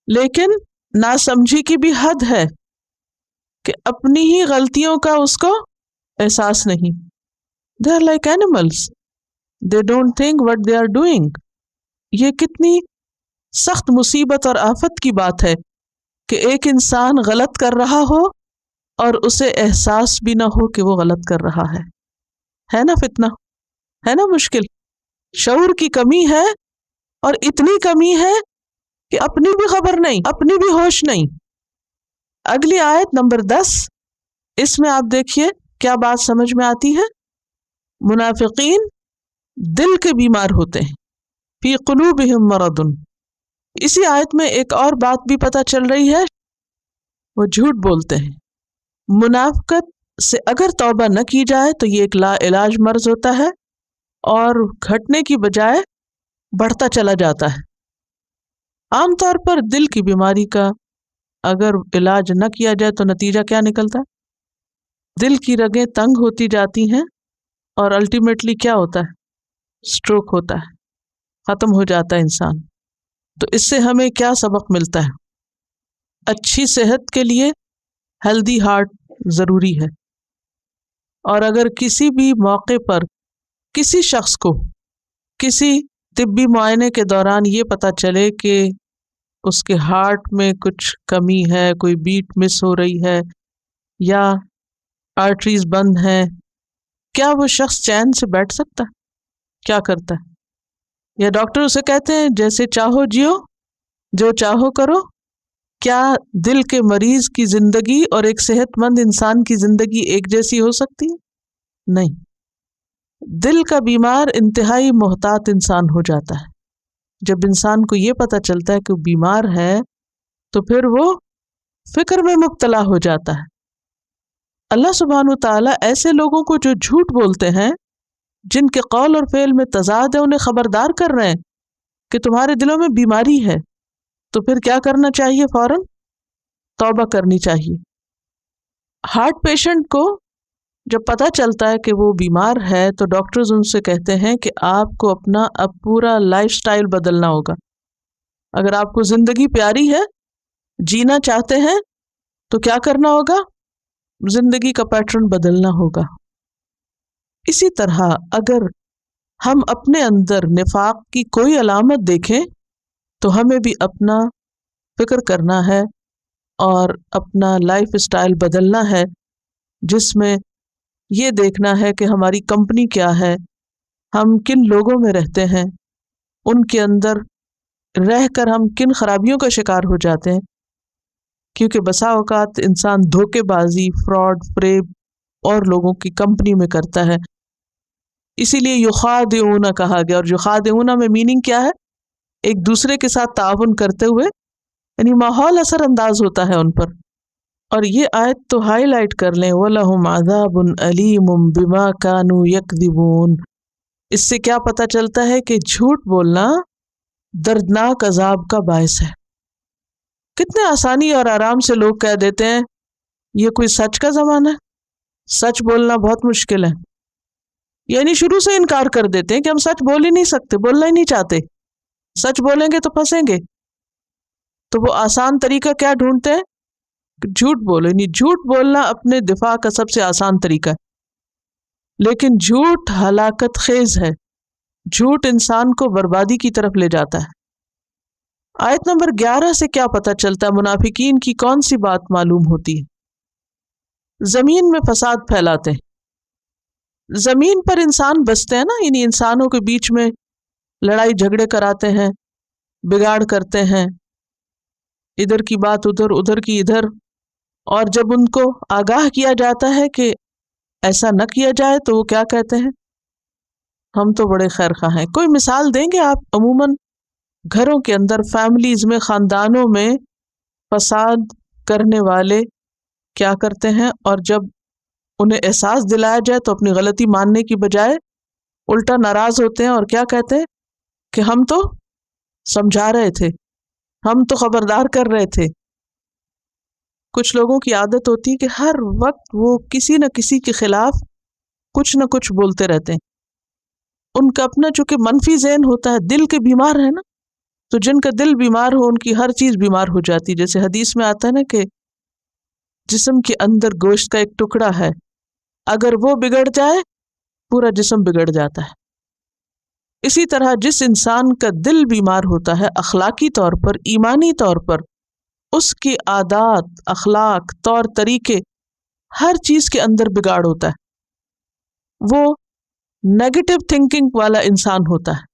لیکن ناسمجھی کی بھی حد ہے کہ اپنی ہی غلطیوں کا اس کو احساس نہیں. They are like animals. They don't think what they are doing. یہ کتنی سخت مصیبت اور آفت کی بات ہے کہ ایک انسان غلط کر رہا ہو اور اسے احساس بھی نہ ہو کہ وہ غلط کر رہا ہے نا فتنہ، ہے نا مشکل. شعور کی کمی ہے، اور اتنی کمی ہے کہ اپنی بھی خبر نہیں، اپنی بھی ہوش نہیں. اگلی آیت نمبر 10، اس میں آپ دیکھیے کیا بات سمجھ میں آتی ہے. منافقین دل کے بیمار ہوتے ہیں، فی قلوبہم مرض. اسی آیت میں ایک اور بات بھی پتہ چل رہی ہے، وہ جھوٹ بولتے ہیں. منافقت سے اگر توبہ نہ کی جائے تو یہ ایک لا علاج مرض ہوتا ہے اور گھٹنے کی بجائے بڑھتا چلا جاتا ہے. عام طور پر دل کی بیماری کا اگر علاج نہ کیا جائے تو نتیجہ کیا نکلتا ہے؟ دل کی رگیں تنگ ہوتی جاتی ہیں اور الٹیمیٹلی کیا ہوتا ہے؟ سٹروک ہوتا ہے، ختم ہو جاتا ہے انسان. تو اس سے ہمیں کیا سبق ملتا ہے؟ اچھی صحت کے لیے ہیلدی ہارٹ ضروری ہے. اور اگر کسی بھی موقع پر کسی شخص کو کسی طبی معائنے کے دوران یہ پتہ چلے کہ اس کے ہارٹ میں کچھ کمی ہے، کوئی بیٹ مس ہو رہی ہے یا آرٹریز بند ہیں، کیا وہ شخص چین سے بیٹھ سکتا ہے؟ کیا کرتا ہے؟ یا ڈاکٹر اسے کہتے ہیں جیسے چاہو جیو، جو چاہو کرو. کیا دل کے مریض کی زندگی اور ایک صحت مند انسان کی زندگی ایک جیسی ہو سکتی ہے؟ نہیں. دل کا بیمار انتہائی محتاط انسان ہو جاتا ہے. جب انسان کو یہ پتہ چلتا ہے کہ وہ بیمار ہے تو پھر وہ فکر میں مبتلا ہو جاتا ہے. اللہ سبحانہ وتعالیٰ ایسے لوگوں کو جو جھوٹ بولتے ہیں، جن کے قول اور فعل میں تضاد ہے، انہیں خبردار کر رہے ہیں کہ تمہارے دلوں میں بیماری ہے. تو پھر کیا کرنا چاہیے؟ فوراً توبہ کرنی چاہیے. ہارٹ پیشنٹ کو جب پتہ چلتا ہے کہ وہ بیمار ہے تو ڈاکٹرز ان سے کہتے ہیں کہ آپ کو اپنا اب پورا لائف سٹائل بدلنا ہوگا. اگر آپ کو زندگی پیاری ہے، جینا چاہتے ہیں، تو کیا کرنا ہوگا؟ زندگی کا پیٹرن بدلنا ہوگا. اسی طرح اگر ہم اپنے اندر نفاق کی کوئی علامت دیکھیں تو ہمیں بھی اپنا فکر کرنا ہے اور اپنا لائف سٹائل بدلنا ہے، جس میں یہ دیکھنا ہے کہ ہماری کمپنی کیا ہے، ہم کن لوگوں میں رہتے ہیں، ان کے اندر رہ کر ہم کن خرابیوں کا شکار ہو جاتے ہیں. کیونکہ بسا اوقات انسان دھوکے بازی، فراڈ، فریب اور لوگوں کی کمپنی میں کرتا ہے. اسی لیے یخادعون کہا گیا. اور یخادعون میں میننگ کیا ہے؟ ایک دوسرے کے ساتھ تعاون کرتے ہوئے، یعنی ماحول اثر انداز ہوتا ہے ان پر. اور یہ آیت تو ہائی لائٹ کر لیں، وَلَهُمْ عَذَابٌ أَلِيمٌ بِمَا كَانُوا يَكْذِبُونَ. اس سے کیا پتہ چلتا ہے کہ جھوٹ بولنا دردناک عذاب کا باعث ہے. کتنے آسانی اور آرام سے لوگ کہہ دیتے ہیں یہ کوئی سچ کا زمانہ ہے، سچ بولنا بہت مشکل ہے. یعنی شروع سے انکار کر دیتے ہیں کہ ہم سچ بول ہی نہیں سکتے، بولنا ہی نہیں چاہتے، سچ بولیں گے تو پھنسیں گے. تو وہ آسان طریقہ کیا ڈھونڈتے ہیں؟ جھوٹ بولو. یعنی جھوٹ بولنا اپنے دفاع کا سب سے آسان طریقہ ہے. لیکن جھوٹ ہلاکت خیز ہے، جھوٹ انسان کو بربادی کی طرف لے جاتا ہے. آیت نمبر 11 سے کیا پتہ چلتا ہے؟ منافقین کی کون سی بات معلوم ہوتی ہے؟ زمین میں فساد پھیلاتے ہیں. زمین پر انسان بستے ہیں نا، یعنی انسانوں کے بیچ میں لڑائی جھگڑے کراتے ہیں، بگاڑ کرتے ہیں، ادھر کی بات ادھر، ادھر کی ادھر. اور جب ان کو آگاہ کیا جاتا ہے کہ ایسا نہ کیا جائے تو وہ کیا کہتے ہیں؟ ہم تو بڑے خیر خواہ ہیں. کوئی مثال دیں گے آپ؟ عموماً گھروں کے اندر، فیملیز میں، خاندانوں میں فساد کرنے والے کیا کرتے ہیں؟ اور جب انہیں احساس دلایا جائے تو اپنی غلطی ماننے کی بجائے الٹا ناراض ہوتے ہیں اور کیا کہتے ہیں کہ ہم تو سمجھا رہے تھے، ہم تو خبردار کر رہے تھے. کچھ لوگوں کی عادت ہوتی ہے کہ ہر وقت وہ کسی نہ کسی کے خلاف کچھ نہ کچھ بولتے رہتے ہیں. ان کا اپنا چونکہ منفی ذہن ہوتا ہے، دل کے بیمار ہے نا، تو جن کا دل بیمار ہو ان کی ہر چیز بیمار ہو جاتی. جیسے حدیث میں آتا ہے نا کہ جسم کے اندر گوشت کا ایک ٹکڑا ہے، اگر وہ بگڑ جائے پورا جسم بگڑ جاتا ہے. اسی طرح جس انسان کا دل بیمار ہوتا ہے، اخلاقی طور پر، ایمانی طور پر، اس کی عادات، اخلاق، طور طریقے، ہر چیز کے اندر بگاڑ ہوتا ہے. وہ نیگیٹو تھنکنگ والا انسان ہوتا ہے.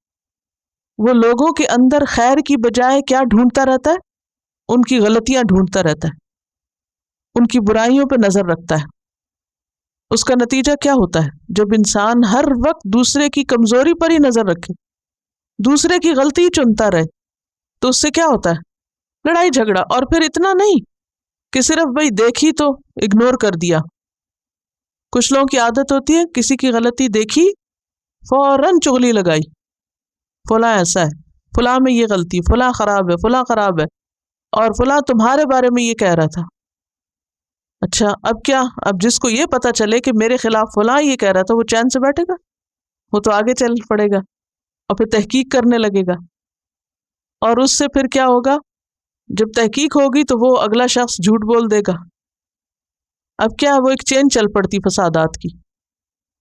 وہ لوگوں کے اندر خیر کی بجائے کیا ڈھونڈتا رہتا ہے؟ ان کی غلطیاں ڈھونڈتا رہتا ہے. ان کی برائیوں پہ نظر رکھتا ہے. اس کا نتیجہ کیا ہوتا ہے؟ جب انسان ہر وقت دوسرے کی کمزوری پر ہی نظر رکھے، دوسرے کی غلطی ہی چنتا رہے، تو اس سے کیا ہوتا ہے؟ لڑائی جھگڑا. اور پھر اتنا نہیں کہ صرف بھائی دیکھی تو اگنور کر دیا. کچھ لوگوں کی عادت ہوتی ہے کسی کی غلطی دیکھی فوراً چغلی لگائی، فلاں ایسا ہے، فلاں میں یہ غلطی، فلاں خراب ہے، فلاں خراب ہے، اور فلاں تمہارے بارے میں یہ کہہ رہا تھا. اچھا اب کیا؟ اب جس کو یہ پتا چلے کہ میرے خلاف فلاں یہ کہہ رہا تھا، وہ چین سے بیٹھے گا؟ وہ تو آگے چل پڑے گا اور پھر تحقیق کرنے لگے گا. اور اس سے پھر کیا ہوگا؟ جب تحقیق ہوگی تو وہ اگلا شخص جھوٹ بول دے گا. اب کیا وہ ایک چین چل پڑتی فسادات کی.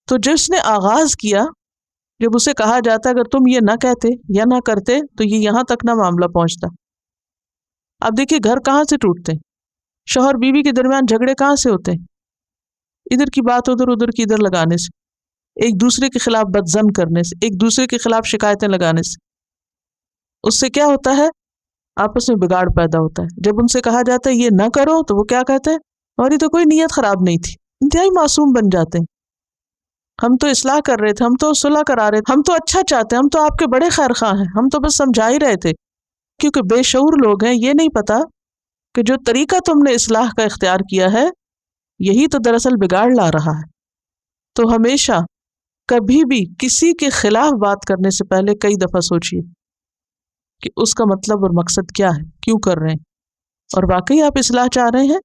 تو جس نے آغاز کیا، جب اسے کہا جاتا اگر تم یہ نہ کہتے یا نہ کرتے تو یہ یہاں تک نہ معاملہ پہنچتا. اب دیکھیے گھر کہاں سے ٹوٹتے ہیں، شوہر بیوی کے درمیان جھگڑے کہاں سے ہوتے ہیں؟ ادھر کی بات ادھر، ادھر کی ادھر لگانے سے، ایک دوسرے کے خلاف بدظن کرنے سے، ایک دوسرے کے خلاف شکایتیں لگانے سے. اس سے کیا ہوتا ہے؟ آپس میں بگاڑ پیدا ہوتا ہے. جب ان سے کہا جاتا ہے یہ نہ کرو تو وہ کیا کہتے ہیں؟ ہماری تو کوئی نیت خراب نہیں تھی. انتہائی معصوم بن جاتے ہیں. ہم تو اصلاح کر رہے تھے، ہم تو صلح کرا رہے تھے، ہم تو اچھا چاہتے ہیں، ہم تو آپ کے بڑے خیر خواہ ہیں، ہم تو بس سمجھا ہی رہے تھے. کیونکہ بے شعور لوگ ہیں، یہ نہیں پتا کہ جو طریقہ تم نے اصلاح کا اختیار کیا ہے یہی تو دراصل بگاڑ لا رہا ہے. تو ہمیشہ کبھی بھی کسی کے خلاف بات کرنے سے پہلے کئی دفعہ سوچیے کہ اس کا مطلب اور مقصد کیا ہے، کیوں کر رہے ہیں، اور واقعی آپ اصلاح چاہ رہے ہیں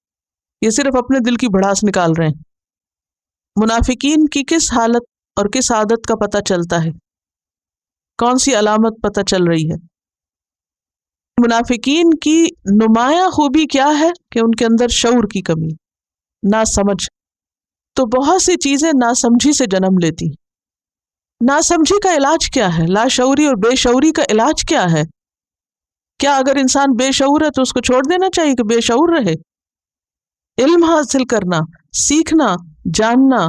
یا صرف اپنے دل کی بھڑاس نکال رہے ہیں. منافقین کی کس حالت اور کس عادت کا پتہ چلتا ہے؟ کون سی علامت پتہ چل رہی ہے؟ منافقین کی نمایاں خوبی کیا ہے کہ ان کے اندر شعور کی کمی، ناسمجھ. تو بہت سی چیزیں ناسمجھی سے جنم لیتی. ناسمجھی کا علاج کیا ہے؟ لاشعوری اور بے شعوری کا علاج کیا ہے؟ کیا اگر انسان بے شعور ہے تو اس کو چھوڑ دینا چاہیے کہ بے شعور رہے؟ علم حاصل کرنا، سیکھنا، جاننا،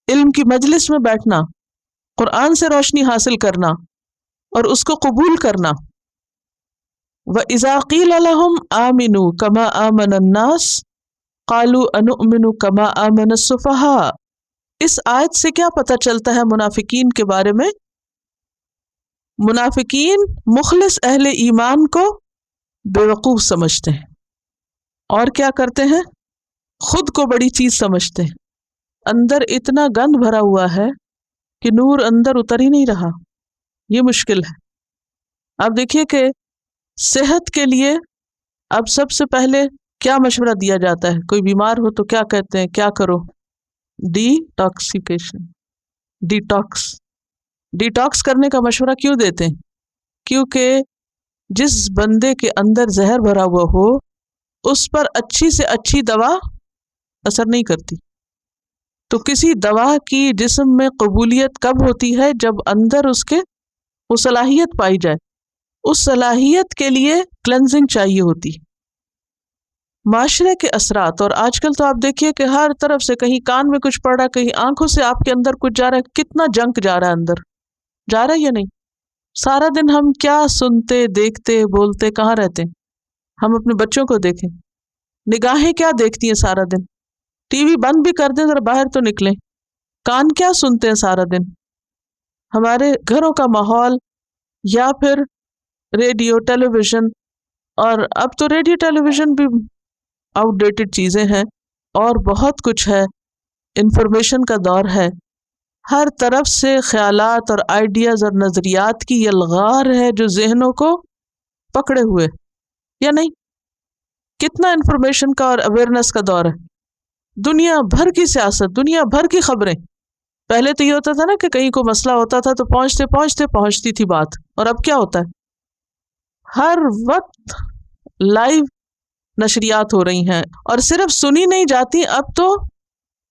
علم کی مجلس میں بیٹھنا، قرآن سے روشنی حاصل کرنا اور اس کو قبول کرنا. وَإِذَا قِيلَ لَهُمْ آمِنُوا كَمَا آمَنَ النَّاسُ قَالُوا أَنُؤْمِنُ كَمَا آمَنَ السُّفَهَاءُ. اس آیت سے کیا پتہ چلتا ہے منافقین کے بارے میں؟ منافقین مخلص اہل ایمان کو بیوقوف سمجھتے ہیں اور کیا کرتے ہیں؟ خود کو بڑی چیز سمجھتے ہیں. اندر اتنا گند بھرا ہوا ہے کہ نور اندر اتر ہی نہیں رہا. یہ مشکل ہے. اب دیکھیے کہ صحت کے لیے اب سب سے پہلے کیا مشورہ دیا جاتا ہے؟ کوئی بیمار ہو تو کیا کہتے ہیں؟ کیا کرو؟ ڈی ٹاکسیکیشن، ڈیٹاکس کرنے کا مشورہ کیوں دیتے ہیں؟ کیونکہ جس بندے کے اندر زہر بھرا ہوا ہو اس پر اچھی سے اچھی دوا اثر نہیں کرتی. تو کسی دوا کی جسم میں قبولیت کب ہوتی ہے؟ جب اندر اس کے وہ صلاحیت پائی جائے. اس صلاحیت کے لیے کلینزنگ چاہیے ہوتی. معاشرے کے اثرات، اور آج کل تو آپ دیکھیے کہ ہر طرف سے کہیں کان میں کچھ پڑ رہا ہے، کہیں آنکھوں سے آپ کے اندر کچھ جا رہا ہے. کتنا جنک جا رہا ہے اندر، جا رہا ہے یا نہیں؟ سارا دن ہم کیا سنتے، دیکھتے، بولتے، کہاں رہتے ہیں؟ ہم اپنے بچوں کو دیکھیں، نگاہیں کیا دیکھتی ہیں سارا دن؟ ٹی وی بند بھی کر دیں ذرا باہر تو نکلیں. کان کیا سنتے ہیں سارا دن؟ ہمارے گھروں کا ماحول، یا پھر ریڈیو، ٹیلی ویژن. اور اب تو ریڈیو ٹیلی ویژن بھی آؤٹ ڈیٹڈ چیزیں ہیں اور بہت کچھ ہے. انفارمیشن کا دور ہے، ہر طرف سے خیالات اور آئیڈیاز اور نظریات کی یلغار ہے جو ذہنوں کو پکڑے ہوئے، یا نہیں؟ کتنا انفارمیشن کا اور اویئرنیس کا دور ہے. دنیا بھر کی سیاست، دنیا بھر کی خبریں. پہلے تو یہ ہوتا تھا نا کہ کہیں کو مسئلہ ہوتا تھا تو پہنچتے پہنچتے پہنچتی تھی بات، اور اب کیا ہوتا ہے؟ ہر وقت لائیو نشریات ہو رہی ہیں، اور صرف سنی نہیں جاتی، اب تو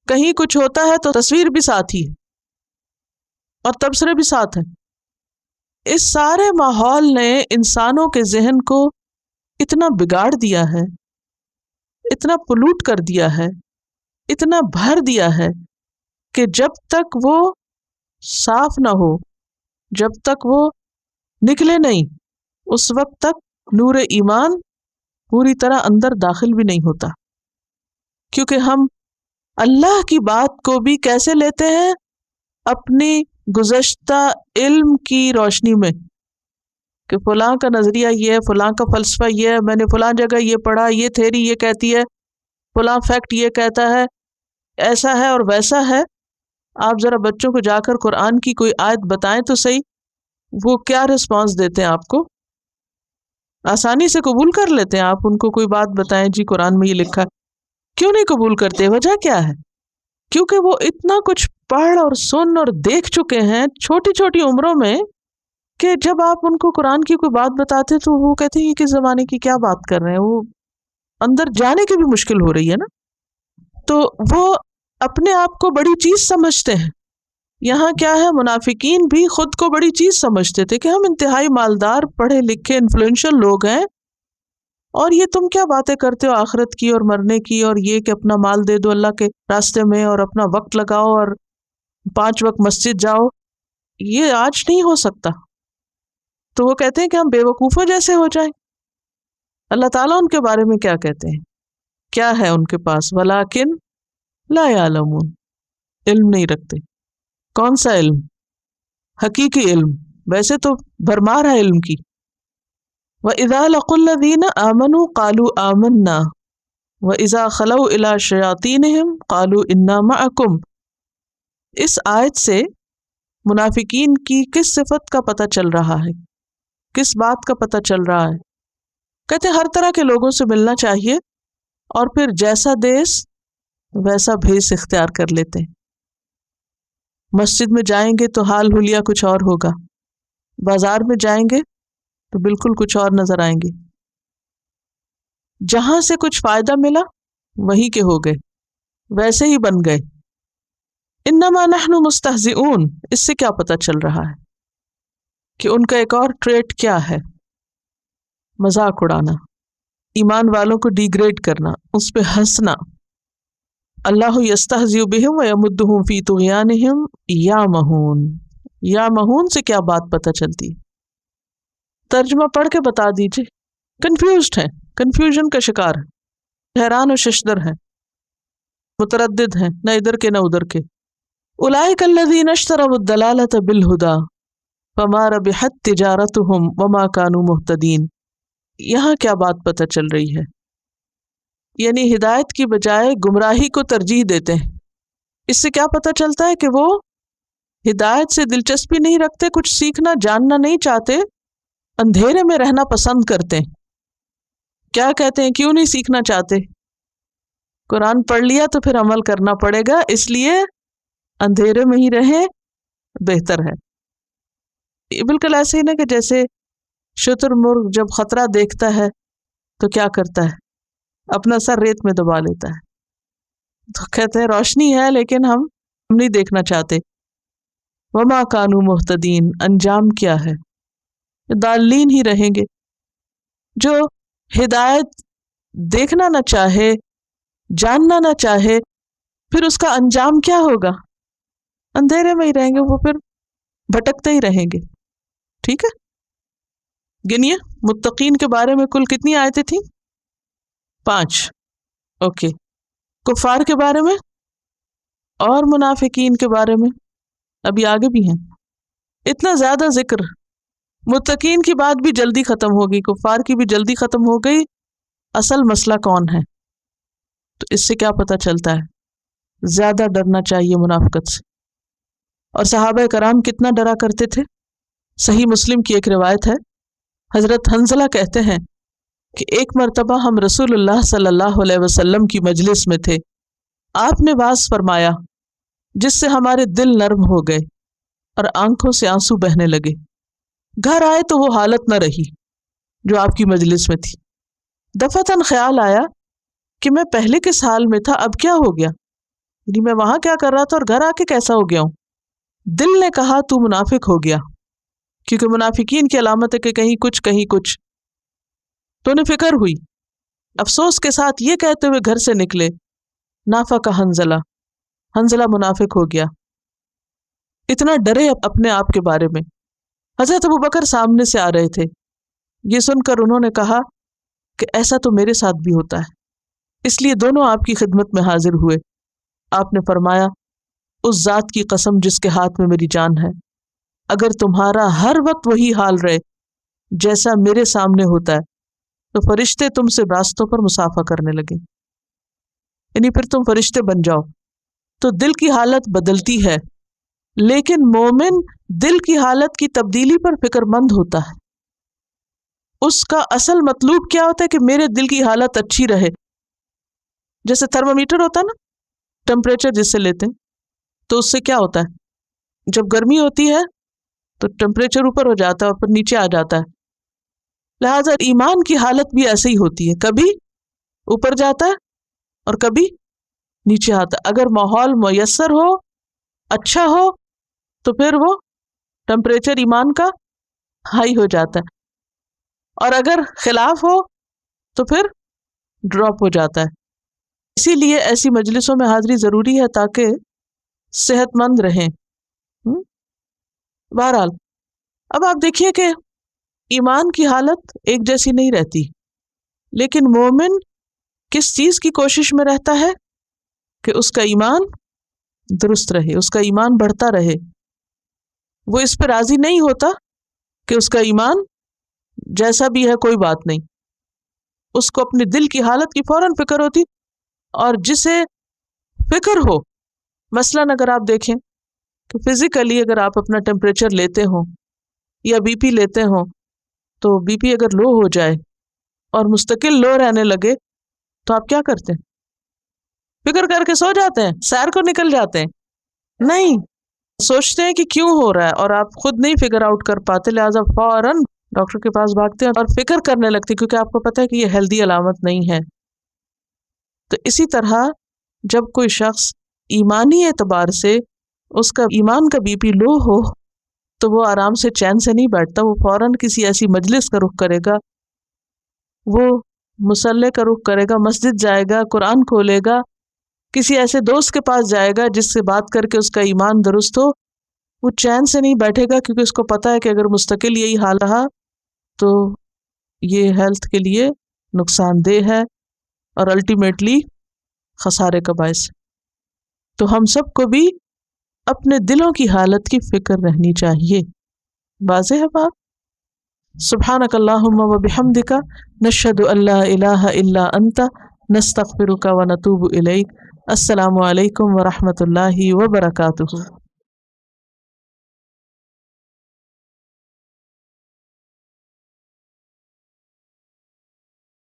کہیں کچھ ہوتا ہے تو تصویر بھی ساتھ ہی ہے اور تبصرے بھی ساتھ ہیں. اس سارے ماحول نے انسانوں کے ذہن کو اتنا بگاڑ دیا ہے، اتنا پلوٹ کر دیا ہے، اتنا بھر دیا ہے کہ جب تک وہ صاف نہ ہو، جب تک وہ نکلے نہیں، اس وقت تک نور ایمان پوری طرح اندر داخل بھی نہیں ہوتا. کیونکہ ہم اللہ کی بات کو بھی کیسے لیتے ہیں؟ اپنی گزشتہ علم کی روشنی میں، کہ فلاں کا نظریہ یہ ہے، فلاں کا فلسفہ یہ ہے، میں نے فلاں جگہ یہ پڑھا، یہ تھیری یہ کہتی ہے، فلاں فیکٹ یہ کہتا ہے، ایسا ہے اور ویسا ہے۔ آپ ذرا بچوں کو جا کر قرآن کی کوئی آیت بتائیں تو صحیح، وہ کیا رسپانس دیتے ہیں آپ کو؟ آسانی سے قبول کر لیتے ہیں؟ آپ ان کو کوئی بات بتائیں، جی قرآن میں یہ لکھا ہے، کیوں نہیں قبول کرتے؟ وجہ کیا ہے؟ کیونکہ وہ اتنا کچھ پڑھ اور سن اور دیکھ چکے ہیں چھوٹی چھوٹی عمروں میں، کہ جب آپ ان کو قرآن کی کوئی بات بتاتے تو وہ کہتے ہیں یہ کس زمانے کی کیا بات کر رہے ہیں، وہ اندر جانے کی بھی مشکل ہو رہی ہے نا۔ تو وہ اپنے آپ کو بڑی چیز سمجھتے ہیں۔ یہاں کیا ہے، منافقین بھی خود کو بڑی چیز سمجھتے تھے کہ ہم انتہائی مالدار، پڑھے لکھے، انفلوئنشل لوگ ہیں، اور یہ تم کیا باتیں کرتے ہو آخرت کی اور مرنے کی، اور یہ کہ اپنا مال دے دو اللہ کے راستے میں اور اپنا وقت لگاؤ اور 5 وقت مسجد جاؤ، یہ آج نہیں ہو سکتا۔ تو وہ کہتے ہیں کہ ہم بے وقوفوں جیسے ہو جائیں۔ اللہ تعالیٰ ان کے بارے میں کیا کہتے ہیں؟ کیا ہے ان کے پاس؟ وَلَٰكِن لَا يَعْلَمُونَ، علم نہیں رکھتے۔ کون سا علم؟ حقیقی علم، ویسے تو بھرمار ہے علم کی۔ وَإِذَا لَقُوا الَّذِينَ آمَنُوا قَالُوا آمَنَّا وَإِذَا خَلَوْا إِلَىٰ شَيَاطِينِهِمْ قَالُوا إِنَّا مَعَكُمْ۔ اس آیت سے منافقین کی کس صفت کا پتہ چل رہا ہے، کس بات کا پتہ چل رہا ہے؟ کہتے ہر طرح کے لوگوں سے ملنا چاہیے، اور پھر جیسا دیس ویسا بھیس اختیار کر لیتے ہیں۔ مسجد میں جائیں گے تو حال حلیہ کچھ اور ہوگا، بازار میں جائیں گے تو بالکل کچھ اور نظر آئیں گے۔ جہاں سے کچھ فائدہ ملا وہیں کے ہو گئے، ویسے ہی بن گئے۔ انما نحن مستہزئون، اس سے کیا پتہ چل رہا ہے کہ ان کا ایک اور ٹریٹ کیا ہے؟ مذاق اڑانا، ایمان والوں کو ڈی گریڈ کرنا، اس پہ ہنسنا۔ اللہ یستہزئ بہم ویمدہم فی طغیانہم یعمہون۔ یعمہون سے کیا بات پتہ چلتی؟ ترجمہ پڑھ کے بتا دیجئے۔ کنفیوزڈ ہیں، کنفیوژن کا شکار ہے، حیران و ششدر ہیں، متردد ہیں، نہ ادھر کے نہ ادھر کے۔ اولئک الذین اشتروا الضلالۃ بالہدی فما ربحت تجارتہم وما کانوا مہتدین۔ یہاں کیا بات پتہ چل رہی ہے؟ یعنی ہدایت کی بجائے گمراہی کو ترجیح دیتے ہیں۔ اس سے کیا پتہ چلتا ہے کہ وہ ہدایت سے دلچسپی نہیں رکھتے، کچھ سیکھنا جاننا نہیں چاہتے، اندھیرے میں رہنا پسند کرتے ہیں۔ کیا کہتے ہیں؟ کیوں نہیں سیکھنا چاہتے؟ قرآن پڑھ لیا تو پھر عمل کرنا پڑے گا، اس لیے اندھیرے میں ہی رہیں بہتر ہے۔ یہ بالکل ایسے ہی نا کہ جیسے شتر مرغ جب خطرہ دیکھتا ہے تو کیا کرتا ہے؟ اپنا سر ریت میں دبا لیتا ہے۔ تو کہتے ہیں روشنی ہے لیکن ہم نہیں دیکھنا چاہتے۔ وما کانوا مہتدین، انجام کیا ہے؟ ضالین ہی رہیں گے۔ جو ہدایت دیکھنا نہ چاہے، جاننا نہ چاہے، پھر اس کا انجام کیا ہوگا؟ اندھیرے میں ہی رہیں گے، وہ پھر بھٹکتے ہی رہیں گے۔ ٹھیک ہے، گنیے متقین کے بارے میں کل کتنی آیتیں تھیں؟ 5۔ اوکے، کفار کے بارے میں اور منافقین کے بارے میں ابھی آگے بھی ہیں۔ اتنا زیادہ ذکر، متقین کی بات بھی جلدی ختم ہوگی، کفار کی بھی جلدی ختم ہو گئی۔ اصل مسئلہ کون ہے؟ تو اس سے کیا پتہ چلتا ہے؟ زیادہ ڈرنا چاہیے منافقت سے۔ اور صحابہ کرام کتنا ڈرا کرتے تھے؟ صحیح مسلم کی ایک روایت ہے، حضرت حنظلہ کہتے ہیں کہ ایک مرتبہ ہم رسول اللہ صلی اللہ علیہ وسلم کی مجلس میں تھے، آپ نے واعظ فرمایا جس سے ہمارے دل نرم ہو گئے اور آنکھوں سے آنسو بہنے لگے۔ گھر آئے تو وہ حالت نہ رہی جو آپ کی مجلس میں تھی۔ دفعتاً خیال آیا کہ میں پہلے کس حال میں تھا، اب کیا ہو گیا؟ یعنی میں وہاں کیا کر رہا تھا اور گھر آ کے کیسا ہو گیا ہوں؟ دل نے کہا تو منافق ہو گیا، کیونکہ منافقین کی علامت ہے کہ کہیں کچھ کہیں کچھ۔ تو انہیں فکر ہوئی، افسوس کے ساتھ یہ کہتے ہوئے گھر سے نکلے، نافق حنظلہ، حنظلہ منافق ہو گیا۔ اتنا ڈرے اپنے آپ کے بارے میں۔ حضرت ابوبکر سامنے سے آ رہے تھے، یہ سن کر انہوں نے کہا کہ ایسا تو میرے ساتھ بھی ہوتا ہے، اس لیے دونوں آپ کی خدمت میں حاضر ہوئے. آپ نے فرمایا اس ذات کی قسم جس کے ہاتھ میں میری جان ہے، اگر تمہارا ہر وقت وہی حال رہے جیسا میرے سامنے ہوتا ہے تو فرشتے تم سے راستوں پر مسافہ کرنے لگے، یعنی پھر تم فرشتے بن جاؤ. تو دل کی حالت بدلتی ہے، لیکن مومن دل کی حالت کی تبدیلی پر فکر مند ہوتا ہے. اس کا اصل مطلوب کیا ہوتا ہے کہ میرے دل کی حالت اچھی رہے. جیسے تھرمومیٹر ہوتا ہے نا، ٹمپریچر جس سے لیتے ہیں، تو اس سے کیا ہوتا ہے، جب گرمی ہوتی ہے تو ٹمپریچر اوپر ہو جاتا ہے اور پھر نیچے آ جاتا ہے. لہٰذا ایمان کی حالت بھی ایسے ہی ہوتی ہے، کبھی اوپر جاتا ہے اور کبھی نیچے آتا ہے. اگر ماحول میسر ہو، اچھا ہو، تو پھر وہ ٹمپریچر ایمان کا ہائی ہو جاتا ہے، اور اگر خلاف ہو تو پھر ڈراپ ہو جاتا ہے. اسی لیے ایسی مجلسوں میں حاضری ضروری ہے تاکہ صحت مند رہیں. بہرحال اب آپ دیکھیے کہ ایمان کی حالت ایک جیسی نہیں رہتی، لیکن مومن کس چیز کی کوشش میں رہتا ہے کہ اس کا ایمان درست رہے، اس کا ایمان بڑھتا رہے. وہ اس پہ راضی نہیں ہوتا کہ اس کا ایمان جیسا بھی ہے کوئی بات نہیں، اس کو اپنے دل کی حالت کی فوراً فکر ہوتی. اور جسے فکر ہو، مثلاً اگر آپ دیکھیں کہ فزیکلی اگر آپ اپنا ٹیمپریچر لیتے ہوں یا بی پی لیتے ہوں، تو بی پی اگر لو ہو جائے اور مستقل لو رہنے لگے تو آپ کیا کرتے ہیں؟ فکر کر کے سو جاتے ہیں، سیر کو نکل جاتے ہیں؟ نہیں، سوچتے ہیں کہ کیوں ہو رہا ہے، اور آپ خود نہیں فگر آؤٹ کر پاتے، لہٰذا فوراً ڈاکٹر کے پاس بھاگتے ہیں اور فکر کرنے لگتے ہیں، کیونکہ آپ کو پتہ ہے کہ یہ ہیلدی علامت نہیں ہے. تو اسی طرح جب کوئی شخص ایمانی اعتبار سے اس کا ایمان کا بی پی لو ہو تو وہ آرام سے چین سے نہیں بیٹھتا، وہ فوراً کسی ایسی مجلس کا رخ کرے گا، وہ مصلی کا رخ کرے گا، مسجد جائے گا، قرآن کھولے گا، کسی ایسے دوست کے پاس جائے گا جس سے بات کر کے اس کا ایمان درست ہو. وہ چین سے نہیں بیٹھے گا کیونکہ اس کو پتا ہے کہ اگر مستقل یہی حال رہا تو یہ ہیلتھ کے لیے نقصان دہ ہے اور الٹیمیٹلی خسارے کا باعث. تو ہم سب کو بھی اپنے دلوں کی حالت کی فکر رہنی چاہیے. واضح ہے بات؟ سبحانک اللہم و بحمدک نشہد ان لا الہ الا انت نستغفرک و نتوب الیک. السلام علیکم ورحمۃ اللہ وبرکاتہ.